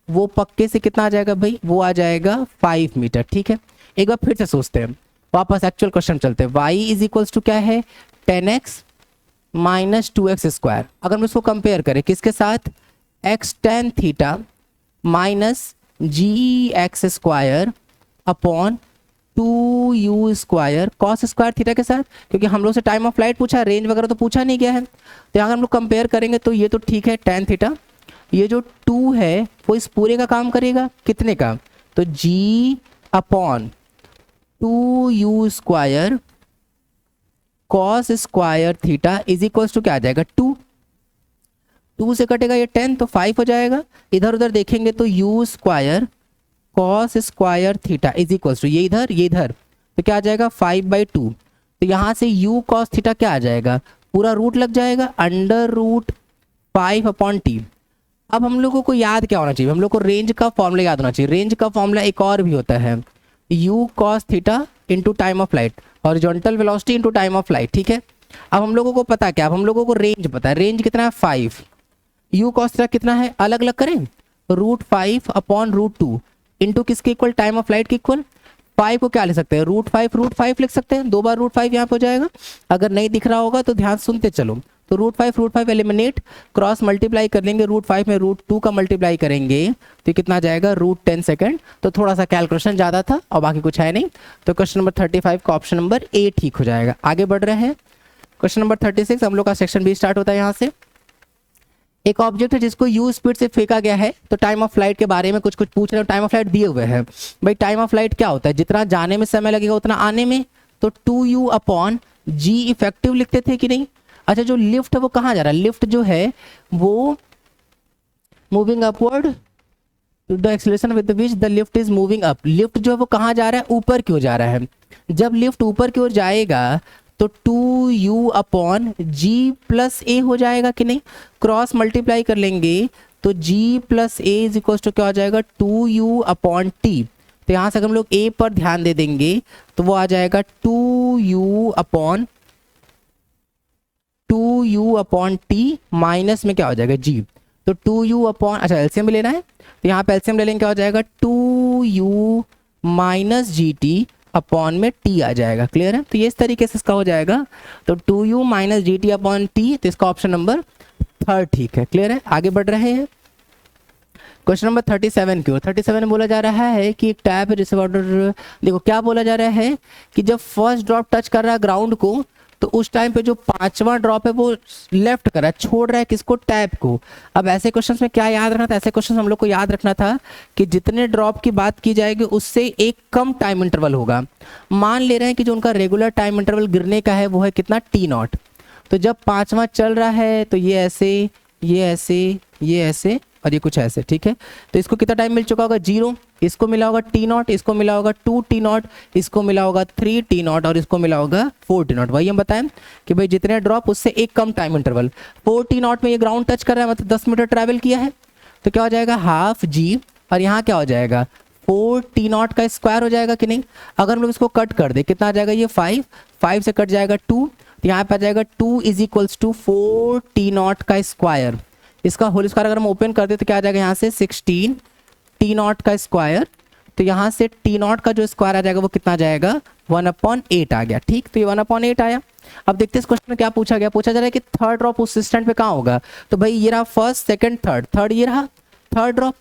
वो पक्के से कितना आ जाएगा भाई, वो आ जाएगा 5 मीटर। ठीक है, एक बार फिर से सोचते हैं, वापस एक्चुअल क्वेश्चन चलते हैं। y इज इक्वल्स टू क्या है 10x माइनस 2x स्क्वायर, अगर हम इसको कंपेयर करें किसके साथ x tan theta minus gx square upon 2u square cos square theta के साथ, क्योंकि हम लोग से टाइम ऑफ फ्लाइट पूछा, रेंज वगैरह तो पूछा नहीं गया है, तो यहाँ हम लोग कंपेयर करेंगे तो ये तो ठीक है tan थीटा, ये जो 2 है वो इस पूरे का काम करेगा कितने का, तो g upon 2u square cos square theta is equals to क्या आ जाएगा 2 से कटेगा ये 10 तो 5 हो जाएगा, इधर उधर देखेंगे तो u square cos square theta is equals to ये इधर तो क्या आ जाएगा 5/2, तो यहाँ से u कॉस थीटा क्या आ जाएगा पूरा रूट लग जाएगा अंडर रूट 5 अपॉन टी। अब हम लोगों को याद क्या होना चाहिए, हम लोग को रेंज का फॉर्मूला याद होना चाहिए। रेंज का फॉर्मूला एक और भी होता है u cos theta into time of flight, horizontal velocity into time of flight. ठीक है, अब हम लोगों को पता क्या, अब हम लोगों को रेंज पता है, रेंज कितना है 5, u कॉस थीटा कितना है अलग अलग करें √5 अपॉन √2 इंटू किसके इक्वल टाइम ऑफ फ्लाइट के इक्वल, 5 को क्या ले सकते हैं √5 लिख सकते हैं, 2 बार √5 यहाँ पे हो जाएगा, अगर नहीं दिख रहा होगा तो ध्यान सुनते चलो, तो √5 एलिमिनेट क्रॉस मल्टीप्लाई कर लेंगे √5 में √2 का मल्टीप्लाई करेंगे तो कितना जाएगा √10 सेकंड, तो थोड़ा सा कैलकुलेशन ज़्यादा था और बाकी कुछ है नहीं, तो क्वेश्चन नंबर 35 का ऑप्शन नंबर ए ठीक हो जाएगा। आगे बढ़ रहे हैं क्वेश्चन नंबर 36, हम लोग का सेक्शन बी स्टार्ट होता है। यहाँ से एक ऑब्जेक्ट है जिसको u स्पीड से फेंका गया है, तो टाइम ऑफ फ्लाइट के बारे में कुछ पूछ रहे हो, टाइम ऑफ फ्लाइट दिए हुए हैं भाई, टाइम ऑफ फ्लाइट क्या होता है जितना जाने में समय लगेगा उतना आने में, तो 2u अपॉन g इफेक्टिव लिखते थे कि नहीं। अच्छा जो लिफ्ट है वो कहाँ जा रहा है, लिफ्ट जो है वो moving upward to the acceleration with which the lift is moving up. Lift जो है वो कहाँ जा रहा है, ऊपर की ओर जा रहा है। जब लिफ्ट ऊपर की ओर जाएगा तो 2u अपॉन जी प्लस ए हो जाएगा कि नहीं, क्रॉस मल्टीप्लाई कर लेंगे तो g plus a is equal to क्या हो जाएगा 2u अपॉन टी। तो यहाँ से अगर हम लोग a पर ध्यान दे देंगे तो वो आ जाएगा 2u अपॉन टी माइनस में क्या हो जाएगा g। तो 2u अपॉन, अच्छा एलसीएम भी लेना है तो यहाँ पे एलसीएम ले लेंगे, क्या हो जाएगा 2u minus G T upon में t आ जाएगा। क्लियर है, तो ये इस तरीके से इसका हो जाएगा। तो 2u minus G T upon T, तो इसका ऑप्शन नंबर 3 ठीक है। क्लियर है, आगे बढ़ रहे हैं। क्वेश्चन नंबर 37 की ओर। 37 में बोला जा रहा है कि एक टैप है जिसे वाटर, देखो क्या बोला जा रहा है कि जब फर्स्ट ड्रॉप टच कर रहा है ग्राउंड को तो उस टाइम पे जो 5वां ड्रॉप है वो लेफ्ट कर रहा है, छोड़ रहा है किसको, टैप को। अब ऐसे क्वेश्चंस में क्या याद रखना था, ऐसे क्वेश्चंस हम लोग को याद रखना था कि जितने ड्रॉप की बात की जाएगी उससे एक कम टाइम इंटरवल होगा। मान ले रहे हैं कि जो उनका रेगुलर टाइम इंटरवल गिरने का है वो है कितना, t0। तो जब 5वां चल रहा है तो ये ऐसे, ये ऐसे, ये ऐसे और ये कुछ ऐसे, ठीक है। तो इसको कितना टाइम मिल चुका होगा, 0, इसको मिला होगा t0, इसको मिला होगा 2t0, इसको मिला होगा 3t0 और इसको मिला होगा 4t0। वही हम बताएं कि भाई जितने ड्रॉप उससे एक कम टाइम इंटरवल। 4t0 में ये ग्राउंड टच कर रहा है मतलब 10 मीटर ट्रैवल किया है, तो क्या हो जाएगा हाफ जी, और यहाँ क्या हो जाएगा 4t0 का स्क्वायर हो जाएगा कि नहीं। अगर हम लोग इसको कट कर दे कितना आ जाएगा, ये 5 से कट जाएगा 2, तो यहाँ पे आ जाएगा 2 इज इक्वल्स टू 4t0 का स्क्वायर। इसका होल स्क्वायर अगर हम ओपन कर दे तो क्या आ जाएगा यहाँ से 16 t0 का स्क्वायर। तो यहाँ से t0 का जो स्क्वायर आ जाएगा वो कितना आ जाएगा 1/8 आ गया। ठीक, तो ये 1/8 आया। अब देखते हैं इस क्वेश्चन में क्या पूछा गया। पूछा जा रहा है कि थर्ड ड्रॉप उस स्टैंड पे कहाँ होगा। तो भाई ये रहा फर्स्ट, सेकंड, थर्ड ये रहा थर्ड ड्रॉप।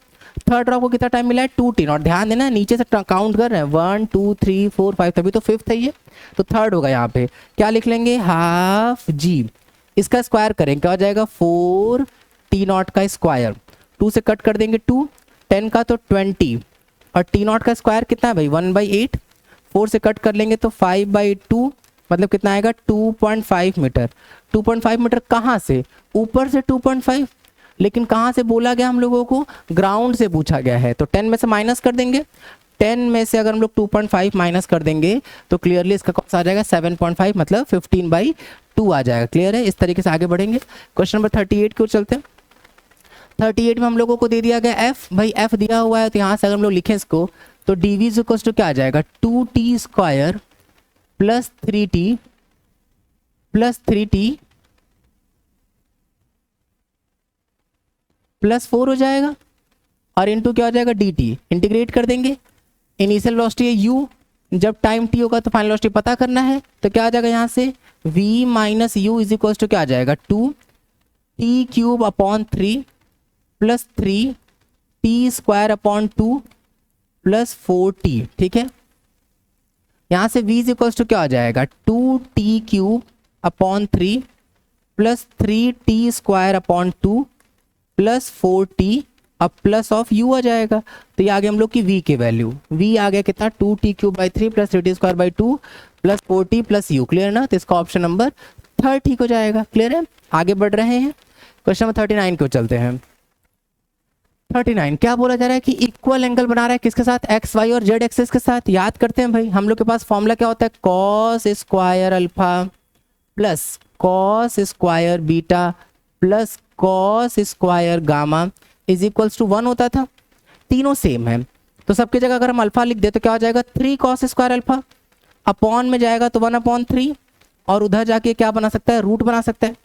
थर्ड ड्रॉप को कितना टाइम मिला है 2t0। ध्यान देना नीचे से काउंट कर रहे हैं 1 2 3 4 5, तभी तो फिफ्थ है ये, तो थर्ड होगा। यहाँ पे क्या लिख लेंगे हाफ जी, इसका स्क्वायर करेंगे क्या हो जाएगा 4t0 का स्क्वायर। 2 से कट कर देंगे 2, 10 का तो 20 और t0 का स्क्वायर कितना है भाई 1/8। 4 से कट कर लेंगे तो 5/2 मतलब कितना आएगा 2.5 मीटर। 2.5 मीटर कहाँ से, ऊपर से 2.5, लेकिन कहाँ से बोला गया हम लोगों को, ग्राउंड से पूछा गया है। तो 10 में से माइनस कर देंगे, 10 में से अगर हम लोग 2.5 माइनस कर देंगे तो क्लियरली इसका कौन सा आ जाएगा 7.5 मतलब 15/2 आ जाएगा। क्लियर है, इस तरीके से आगे बढ़ेंगे। क्वेश्चन नंबर 38 की ओर चलते हैं। 38 में हम लोगों को दे दिया गया f, भाई f दिया हुआ है तो यहाँ से अगर हम लोग लिखें इसको तो dv इक्वल्स टू क्या आ जाएगा 2t square plus 3t plus 4 हो जाएगा और इनटू क्या हो जाएगा dt। इंटीग्रेट कर देंगे, इनिशियल वेलोसिटी है u, जब टाइम t होगा तो फाइनल वेलोसिटी पता करना है। तो क्या आ जाएगा यहाँ से v minus u is equals to क्या आ जाएगा 2t cube upon 3 plus 3t square upon 2 plus 4t। ठीक है, यहाँ से v इज इक्वल्स टू क्या हो जाएगा 2t cube upon 3 plus 3t square upon 2 plus 4t अब प्लस ऑफ u आ जाएगा। तो ये आ गया हम लोग की v की वैल्यू, v आ गया कितना 2t cube by 3 plus 3t square by 2 plus 4t plus u। Clear ना, तो इसका ऑप्शन नंबर 3 ठीक हो जाएगा। क्लियर है, आगे बढ़ रहे हैं। क्वेश्चन नंबर 39 को चलते हैं। 39 क्या बोला जा रहा है कि इक्वल एंगल बना रहा है किसके साथ, एक्स वाई और जेड एक्सिस के साथ। याद करते हैं भाई हम लोग के पास फॉर्मूला क्या होता है cos square alpha plus cos square beta plus cos square gamma is equals to 1 होता था। तीनों सेम है तो सबकी जगह अगर हम अल्फा लिख दे तो क्या हो जाएगा 3 कॉस स्क्वायर अल्फा, अपॉन में जाएगा तो 1/3 और उधर जाके क्या बना सकता है रूट बना सकता है।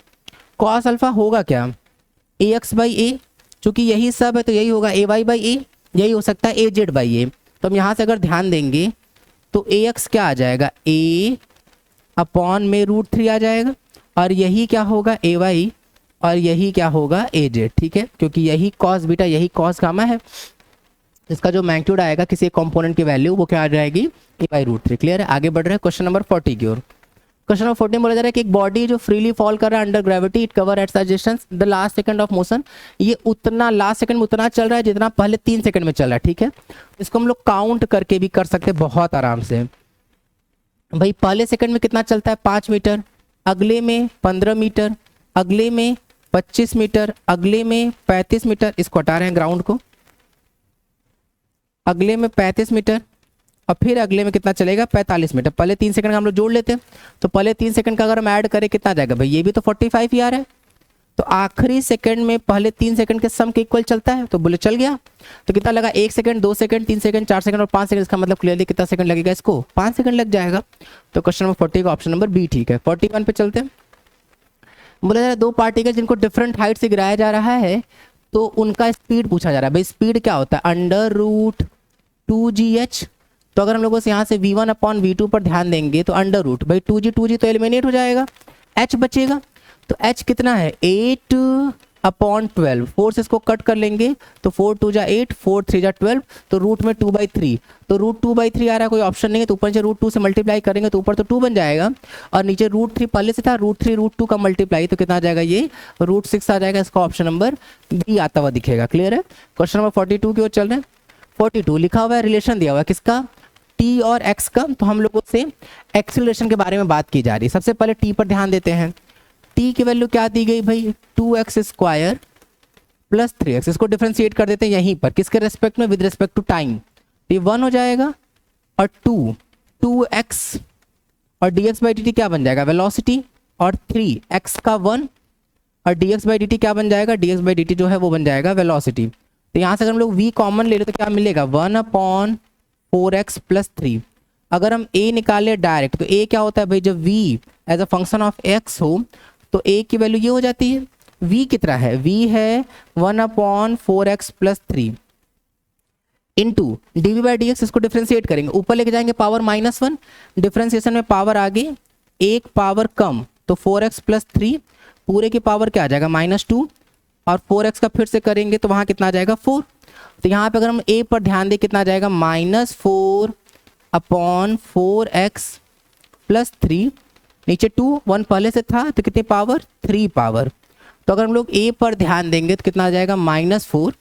कॉस अल्फा होगा क्या ax/a, चूंकि यही सब है तो यही होगा ay/a, यही हो सकता है az/a। तो हम यहाँ से अगर ध्यान देंगे तो ax क्या आ जाएगा a अपॉन में √3 आ जाएगा और यही क्या होगा ay और यही क्या होगा az। ठीक है, क्योंकि यही कॉस बीटा यही कॉस गामा है, इसका जो मैग्नीट्यूड आएगा किसी कंपोनेंट की वैल्यू वो क्या आ जाएगी a/√3। क्लियर है, आगे बढ़ रहे हैं क्वेश्चन नंबर 40 की ओर। क्वेश्चन नंबर 14 बोला जा रहा है कि एक बॉडी जो फ्रीली फॉल कर रहा है under gravity, it cover at such distance the last second of motion. ये उतना लास्ट सेकंड में उतना चल रहा है जितना पहले 3 सेकंड में चल रहा है। ठीक है, इसको हम लोग काउंट करके भी कर सकते हैं बहुत आराम से। भाई पहले सेकंड में कितना चलता है 5 मीटर, अगले में 15 मीटर, अगले में 25 मीटर, अगले में 35 मीटर। इसको हटा रहे हैं ग्राउंड को, अगले में 35 मीटर और फिर अगले में कितना चलेगा 45 मीटर। पहले 3 सेकंड का हम लोग जोड़ लेते हैं, तो पहले 3 सेकंड का अगर हम ऐड करें कितना आ जाएगा भाई, ये भी तो 45 ही आ रहा है। तो आखिरी सेकंड में पहले 3 सेकंड के सम के इक्वल चलता है, तो बोले चल गया। तो कितना लगा 1 सेकंड, 2 सेकंड, 3 सेकंड, 4 सेकंड और 5 सेकंड। इसका मतलब क्लियरली कितना सेकंड लगेगा इसको, 5 सेकंड लग जाएगा। तो क्वेश्चन नंबर 40 का ऑप्शन नंबर बी ठीक है। 41 पे चलते हैं। बोला जा रहा है दो पार्टिकल जिनको डिफरेंट हाइट से गिराया जा रहा है तो उनका स्पीड पूछा जा रहा है। भाई स्पीड क्या होता है, √2gh। तो अगर हम लोगों से यहाँ से v1/v2 पर ध्यान देंगे तो अंडर रूट, भाई 2g तो एलिमिनेट हो जाएगा, h बचेगा। तो h कितना है 8/12। 4 से इसको कट कर लेंगे तो 4 2 जा 8, 4 3 जा 12, तो रूट में 2/3। तो √2/3 आ रहा है, कोई ऑप्शन नहीं है, तो ऊपर से √2 से मल्टीप्लाई करेंगे तो ऊपर तो 2 बन जाएगा और नीचे √3 पहले से था, √3 √2 का मल्टीप्लाई, तो कितना आ जाएगा ये √6 आ जाएगा। इसका ऑप्शन नंबर बी आता हुआ दिखेगा। क्लियर है। क्वेश्चन नंबर 42 की ओर चल रहे हैं। 42 लिखा हुआ है, रिलेशन दिया हुआ है किसका, t और x का। तो हम लोगों से एक्सीलरेशन के बारे में बात की जा रही है। सबसे पहले t पर ध्यान देते हैं। t की वैल्यू क्या दी गई भाई, 2x² प्लस 3x। इसको डिफरेंशिएट कर देते हैं यहीं पर, किसके रेस्पेक्ट में, विद रेस्पेक्ट टू टाइम। ये 1 हो जाएगा और 2x और dx/dt क्या बन जाएगा, वेलोसिटी, और 3x का 1 और dx/dt क्या बन जाएगा, dx/dt जो है वो बन जाएगा वेलोसिटी। तो यहाँ से अगर हम लोग v कॉमन ले ले तो क्या मिलेगा 1/4x प्लस 3। अगर हम a निकाले डायरेक्ट तो a क्या होता है भाई, जब v as a function of x हो तो a की वैल्यू ये हो जाती है। v कितना है, v है 1/4x प्लस 3 इंटू dv/dx। इसको डिफ्रेंशिएट करेंगे, ऊपर लेके जाएंगे पावर -1, डिफ्रेंशिएशन में पावर आगे एक पावर कम, तो 4x प्लस 3 पूरे की पावर क्या आ जाएगा -2 और 4x का फिर से करेंगे तो वहां कितना आ जाएगा 4। तो यहाँ पे अगर हम a पर ध्यान दें कितना आ जाएगा -4/4x प्लस 3, नीचे 2 1 पहले से था तो कितनी पावर 3 पावर। तो अगर हम लोग a पर ध्यान देंगे तो कितना आ जाएगा -4।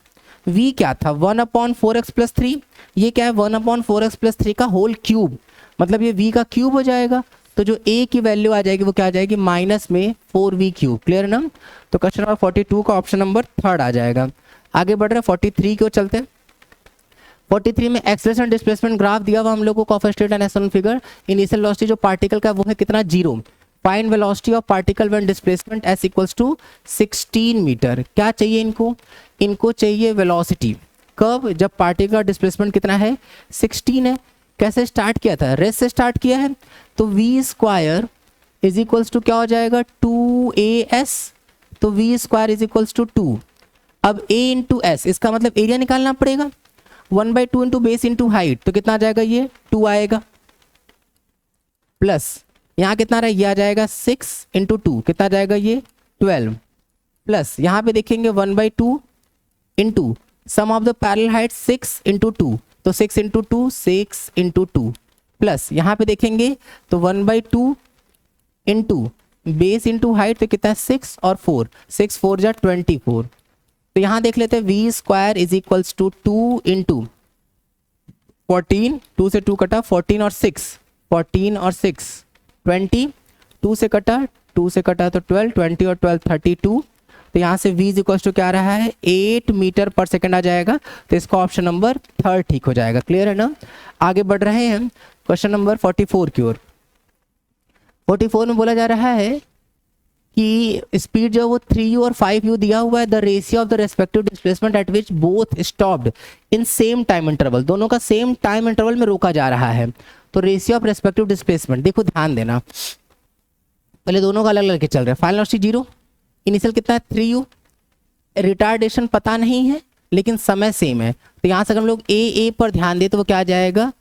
v क्या था 1/4x प्लस 3, ये क्या है 1/4x प्लस 3 का होल क्यूब, मतलब ये v का क्यूब हो जाएगा। तो जो a की वैल्यू आ जाएगी वो क्या आ जाएगी माइनस में 4v³। क्लियर ना। तो क्वेश्चन नंबर 42 का ऑप्शन नंबर 3 आ जाएगा। आगे बढ़ रहे हैं 43 की ओर चलते हैं। 43 में एक्सेलरेशन डिस्प्लेसमेंट ग्राफ दिया हुआ हम लोगों को of state and external figure. Initial velocity जो पार्टिकल का वो है कितना 0। Find velocity of particle when displacement s equals to 16 metre. क्या चाहिए इनको, इनको चाहिए वेलोसिटी कब, जब पार्टिकल का डिस्प्लेसमेंट कितना है 16 है। कैसे स्टार्ट किया था, रेस से स्टार्ट किया है, तो v² इज इक्वल्स टू क्या हो जाएगा 2as, तो v² इज इक्वल्स टू 2। अब a इंटू एस, इसका मतलब एरिया निकालना पड़ेगा, 1/2 इंटू बेस इंटू हाइट, तो कितना आ जाएगा ये 2 आएगा, प्लस यहाँ कितना रहा, ये आ जाएगा 6 इंटू 2, कितना आ जाएगा ये 12, प्लस यहाँ पे देखेंगे 1/2 into sum of the parallel height 6 into 2, तो 6 इंटू 2 6 इंटू 2, प्लस यहाँ पे देखेंगे तो 1/2 इंटू बेस इंटू हाइट, तो कितना है 6 और 4, 6 4 जा 24। तो यहाँ देख लेते हैं v² is equals to 2 into 14, 2 से 2 कटा 14 और 6, 14 और 6 20, 2 से कटा 2 से कटा तो 12, 20 और 12 32। तो यहाँ से v इज इक्वल्स टू क्या आ रहा है 8 मीटर पर सेकेंड आ जाएगा। तो इसका ऑप्शन नंबर 3 ठीक हो जाएगा। क्लियर है ना। आगे बढ़ रहे हैं क्वेश्चन नंबर 44 की ओर। 44 में बोला जा रहा है कि स्पीड जो वो 3u और 5u दिया हुआ है, the ratio of the respective displacement eight which both stopped in same time interval, दोनों का सेम टाइम इंटरवल में रोका जा रहा है। तो रेशियो ऑफ रेस्पेक्टिव डिस्प्लेसमेंट देखो ध्यान देना, पहले दोनों का अलग अलग चल रहा है। फाइनल वेलोसिटी 0, इनिशियल कितना है 3u, रिटार्डेशन पता नहीं है लेकिन समय सेम है। तो यहाँ से अगर हम लोग a पर ध्यान दें तो वो क्या आ जाएगा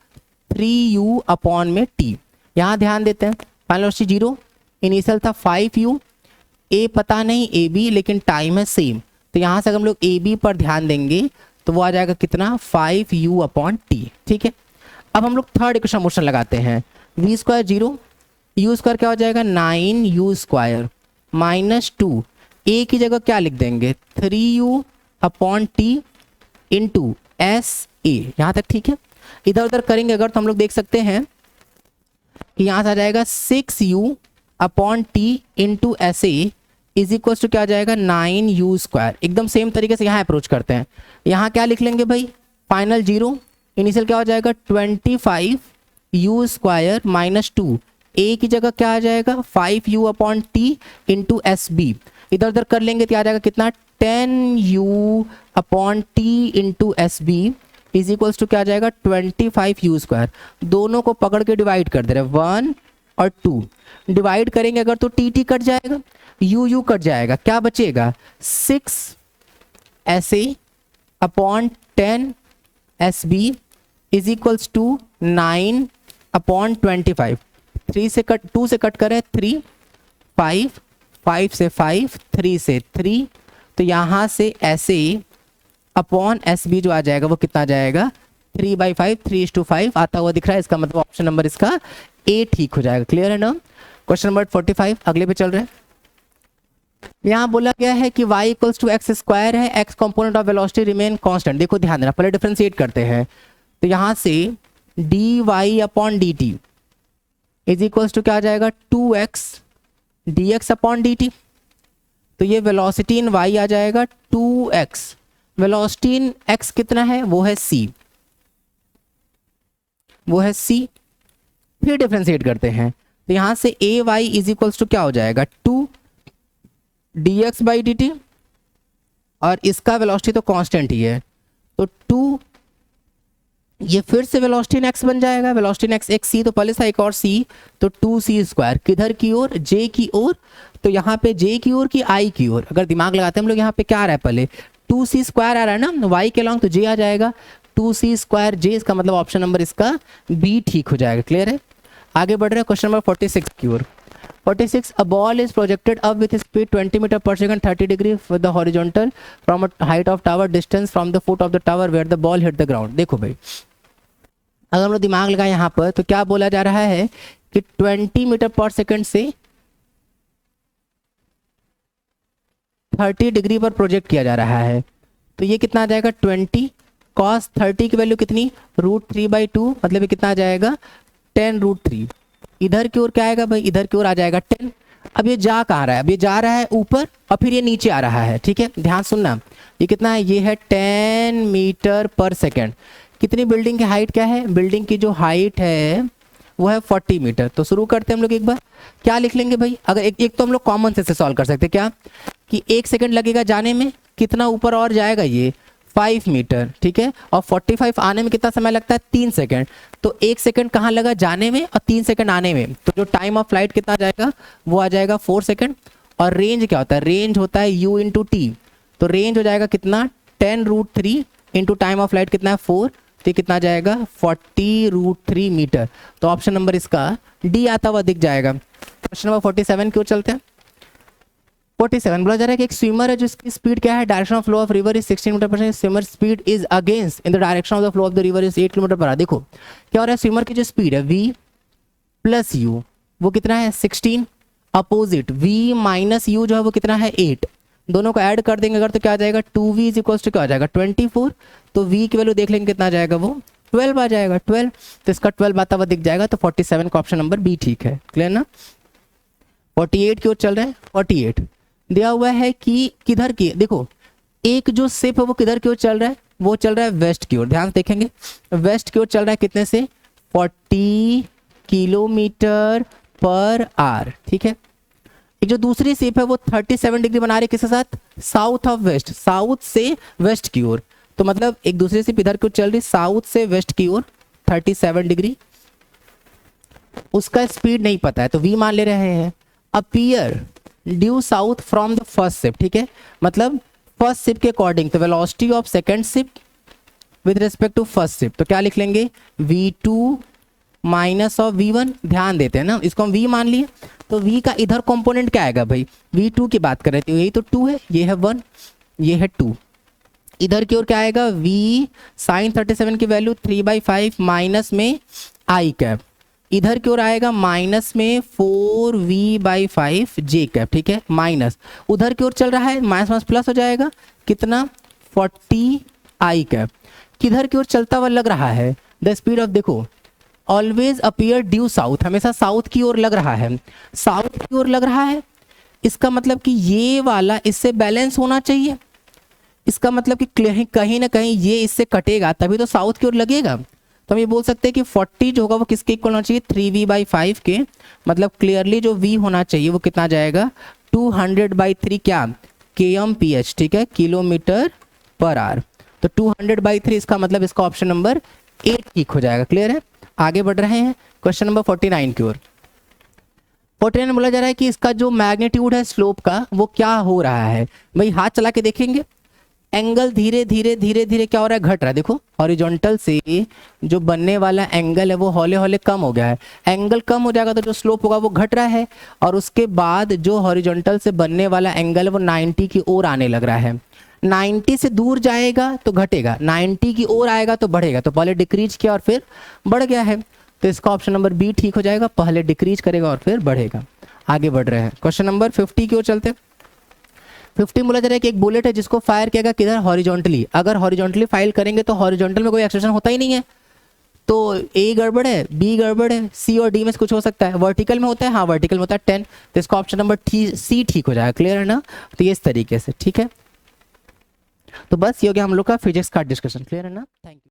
3u अपॉन में t। यहाँ ध्यान देते हैं फाइनल वेलोसिटी 0, इनिशियल था 5u, a पता नहीं a b लेकिन टाइम है सेम। तो यहाँ से अगर हम लोग a b पर ध्यान देंगे तो वो आ जाएगा कितना 5u अपॉन t। ठीक है। अब हम लोग थर्ड इक्वेशन मोशन लगाते हैं, v² 0, u² क्या हो जाएगा 9u² माइनस 2, a की जगह क्या लिख देंगे 3u upon t into s ए। यहाँ तक ठीक है। इधर उधर करेंगे अगर तो हम लोग देख सकते हैं कि यहाँ से आ जाएगा 6u upon t into s a is equal to क्या आ जाएगा 9u²। एकदम सेम तरीके से यहाँ अप्रोच करते हैं। यहाँ क्या लिख लेंगे भाई फाइनल 0, इनिशियल क्या हो जाएगा 25 यू स्क्वायर माइनस 2, ए की जगह क्या आ जाएगा 5 u upon t into s b, इधर उधर कर लेंगे तो आ जाएगा कितना 10 u upon t into s b is equals to क्या आ जाएगा 25 यू स्क्वायर। दोनों को पकड़ के डिवाइड कर दे रहे 1 और 2, डिवाइड करेंगे अगर तो टी टी कट जाएगा, यू यू कट जाएगा, क्या बचेगा 6 s a upon 10 s b is equals to 9 upon 25। 3 से कट 2 से कट करें 3, 5, 5 से 5, 3 से 3, तो यहाँ से ऐसे अपॉन एस बी जो आ जाएगा वो कितना आ जाएगा 3/5, 3:5 आता हुआ दिख रहा है। इसका मतलब ऑप्शन नंबर इसका ए ठीक हो जाएगा। क्लियर है ना। क्वेश्चन नंबर 45 अगले पे चल रहे हैं। यहाँ बोला गया है कि y equals to x square है, x component of velocity remain constant. देखो ध्यान देना, पहले डिफरेंशिएट करते हैं, तो यहाँ से dy upon d t is equals to क्या आ जाएगा 2x dx upon d T, तो ये वेलोसिटी इन y आ जाएगा 2x, वेलोसिटी इन x कितना है वो है c, वो है c। फिर डिफरेंशिएट करते हैं, तो यहाँ से ए वाई इज इक्वल्स टू क्या हो जाएगा 2 dx बाई डी टी, और इसका वेलोसिटी तो कांस्टेंट ही है, तो 2 ये फिर से वेलोसिटी इन x बन जाएगा, वेलोसिटी इन x एक c तो पहले था एक और c, तो 2c स्क्वायर किधर की ओर j की ओर, तो यहाँ पे j की ओर की i की ओर, अगर दिमाग लगाते हैं हम लोग यहाँ पे क्या आ रहा है पहले 2c स्क्वायर आ रहा है ना y के लॉन्ग, तो j आ जाएगा 2c स्क्वायर j, इसका मतलब ऑप्शन नंबर इसका b ठीक हो जाएगा। क्लियर है। आगे बढ़ रहे हैं क्वेश्चन नंबर 46 की ओर। 46 a ball is projected up with speed 20 meter per second 30 degree with the horizontal from a height of tower distance from the foot of the tower where the ball hit the ground। देखो भाई अगर हम लोग दिमाग लगाए यहाँ पर, तो क्या बोला जा रहा है कि 20 मीटर पर सेकंड से 30 डिग्री पर प्रोजेक्ट किया जा रहा है, तो ये कितना आ जाएगा 20 cos 30 की वैल्यू कितनी √3/2, मतलब ये कितना आ जाएगा 10√3। इधर की ओर क्या आएगा भाई, इधर की ओर आ जाएगा 10। अब ये जा कहाँ रहा है, अब ये जा रहा है ऊपर और फिर ये नीचे आ रहा है। ठीक है, ध्यान सुनना, ये कितना है, ये है 10 मीटर पर सेकेंड। कितनी बिल्डिंग की हाइट क्या है, बिल्डिंग की जो हाइट है वो है 40 मीटर। तो शुरू करते हैं हम लोग, एक बार क्या लिख लेंगे भाई, अगर एक तो हम लोग कॉमन सेंस से सॉल्व कर सकते हैं, क्या कि 1 सेकंड लगेगा जाने में, कितना ऊपर और जाएगा ये 5 मीटर, ठीक है, और 45 आने में कितना समय लगता है 3 सेकंड, तो 1 सेकंड कहाँ लगा जाने में और 3 सेकंड आने में, तो जो टाइम ऑफ फ्लाइट कितना आ जाएगा वो आ जाएगा 4 सेकंड। और रेंज क्या होता है, रेंज होता है u इंटू टी, तो रेंज हो जाएगा कितना 10√3 इंटू टाइम ऑफ फ्लाइट कितना है 4, तो कितना आ जाएगा 40√3 मीटर। तो ऑप्शन नंबर इसका डी आता हुआ दिख जाएगा। क्वेश्चन नंबर 47 की ओर चलते हैं। 47 बोला जा रहा है कि एक स्विमर है जिसकी स्पीड क्या है, direction of flow of river is 16 metre per second, swimmer speed is against in the direction of the flow of the river is 8 kilometre per hour. देखो क्या हो रहा है, स्विमर की जो स्पीड है v प्लस u वो कितना है 16, अपोजिट v माइनस u जो है वो कितना है 8, दोनों को ऐड कर देंगे अगर तो क्या आ जाएगा 2v इज इक्वल टू क्या आ जाएगा 24, तो v की वैल्यू देख लेंगे कितना आ जाएगा वो 12 आ जाएगा 12, तो इसका 12 आता हुआ दिख जाएगा। तो 47 का ऑप्शन नंबर बी ठीक है। क्लियर ना। 48 की ओर चल रहे हैं। 48 दिया हुआ है कि किधर की, देखो एक जो शिप है वो किधर की ओर चल रहा है, वो चल रहा है वेस्ट की ओर। ध्यान से देखेंगे वेस्ट की ओर चल रहा है, कितने से 40 किलोमीटर पर आवर। ठीक है, एक जो दूसरी शिप है वो 37 डिग्री बना रही है, किसके साथ, साउथ ऑफ वेस्ट, साउथ से वेस्ट की ओर, तो मतलब एक दूसरी शिप इधर की ओर चल रही साउथ से वेस्ट की ओर 37 डिग्री, उसका स्पीड नहीं पता है तो v मान ले रहे हैं। Appear due south from the first ship, ठीक है, मतलब फर्स्ट शिप के अकॉर्डिंग, तो velocity of second ship with respect to first ship, तो क्या लिख लेंगे v2 माइनस ऑफ v1। ध्यान देते हैं ना, इसको हम v मान लिए, तो v का इधर कंपोनेंट क्या आएगा भाई, v2 की बात कर रहे थे, यही तो 2 है, ये है 1, ये है 2, इधर की ओर क्या आएगा v साइन 37 की वैल्यू 3/5 माइनस में i कैप, इधर की ओर आएगा माइनस में 4v/5 j कैप। ठीक है, माइनस उधर की ओर चल रहा है, माइनस माइनस प्लस हो जाएगा कितना 40 i कैप, किधर की ओर चलता हुआ लग रहा है, द स्पीड ऑफ, देखो ऑलवेज अपीयर ड्यू साउथ, हमेशा साउथ की ओर लग रहा है, साउथ की ओर लग रहा है, इसका मतलब कि ये वाला इससे बैलेंस होना चाहिए, इसका मतलब कि कहीं ना कहीं ये इससे कटेगा तभी तो साउथ की ओर लगेगा। तो हम ये बोल सकते हैं कि 40 जो होगा वो किसके इक्वल होना चाहिए, 3v/5 के। मतलब क्लियरली जो v होना चाहिए वो कितना जाएगा, 200/3 क्या, kmph, ठीक है, किलोमीटर पर आवर। तो 200/3 इसका मतलब इसका ऑप्शन नंबर 8 ठीक हो जाएगा। क्लियर है। आगे बढ़ रहे हैं क्वेश्चन नंबर 49 की ओर। 49 बोला जा रहा है कि इसका जो मैग्नीट्यूड है स्लोप का वो क्या हो रहा है। भाई हाथ चला के देखेंगे, एंगल धीरे धीरे धीरे धीरे क्या हो रहा है, घट रहा है। देखो हॉरिजॉन्टल से जो बनने वाला एंगल है वो हौले हौले कम हो गया है। एंगल कम हो जाएगा तो जो स्लोप होगा वो घट रहा है, और उसके बाद जो हॉरिजॉन्टल से बनने वाला एंगल है वो 90 की ओर आने लग रहा है। 90 से दूर जाएगा तो घटेगा, 90 की ओर आएगा तो बढ़ेगा। तो पहले डिक्रीज किया और फिर बढ़ गया है, तो इसका ऑप्शन नंबर बी ठीक हो जाएगा, पहले डिक्रीज करेगा और फिर बढ़ेगा। आगे बढ़ रहे हैं क्वेश्चन नंबर 50 की ओर चलते हैं। 50 बोला जा रहा है कि एक बुलेट है जिसको फायर किया गया किधर, हॉरिजॉन्टली। अगर हॉरिजॉन्टली फायर करेंगे तो हॉरिजॉन्टल में कोई एक्सेलेरेशन होता ही नहीं है, तो ए गड़बड़ है, बी गड़बड़ है, सी और डी में से कुछ हो सकता है। वर्टिकल में होता है, हाँ वर्टिकल में होता है 10, तो इसका ऑप्शन नंबर सी ठीक हो जाएगा। क्लियर है ना। तो ये इस तरीके से ठीक है। तो बस ये हो गया हम लोग का फिजिक्स का डिस्कशन। क्लियर है ना। Thank you.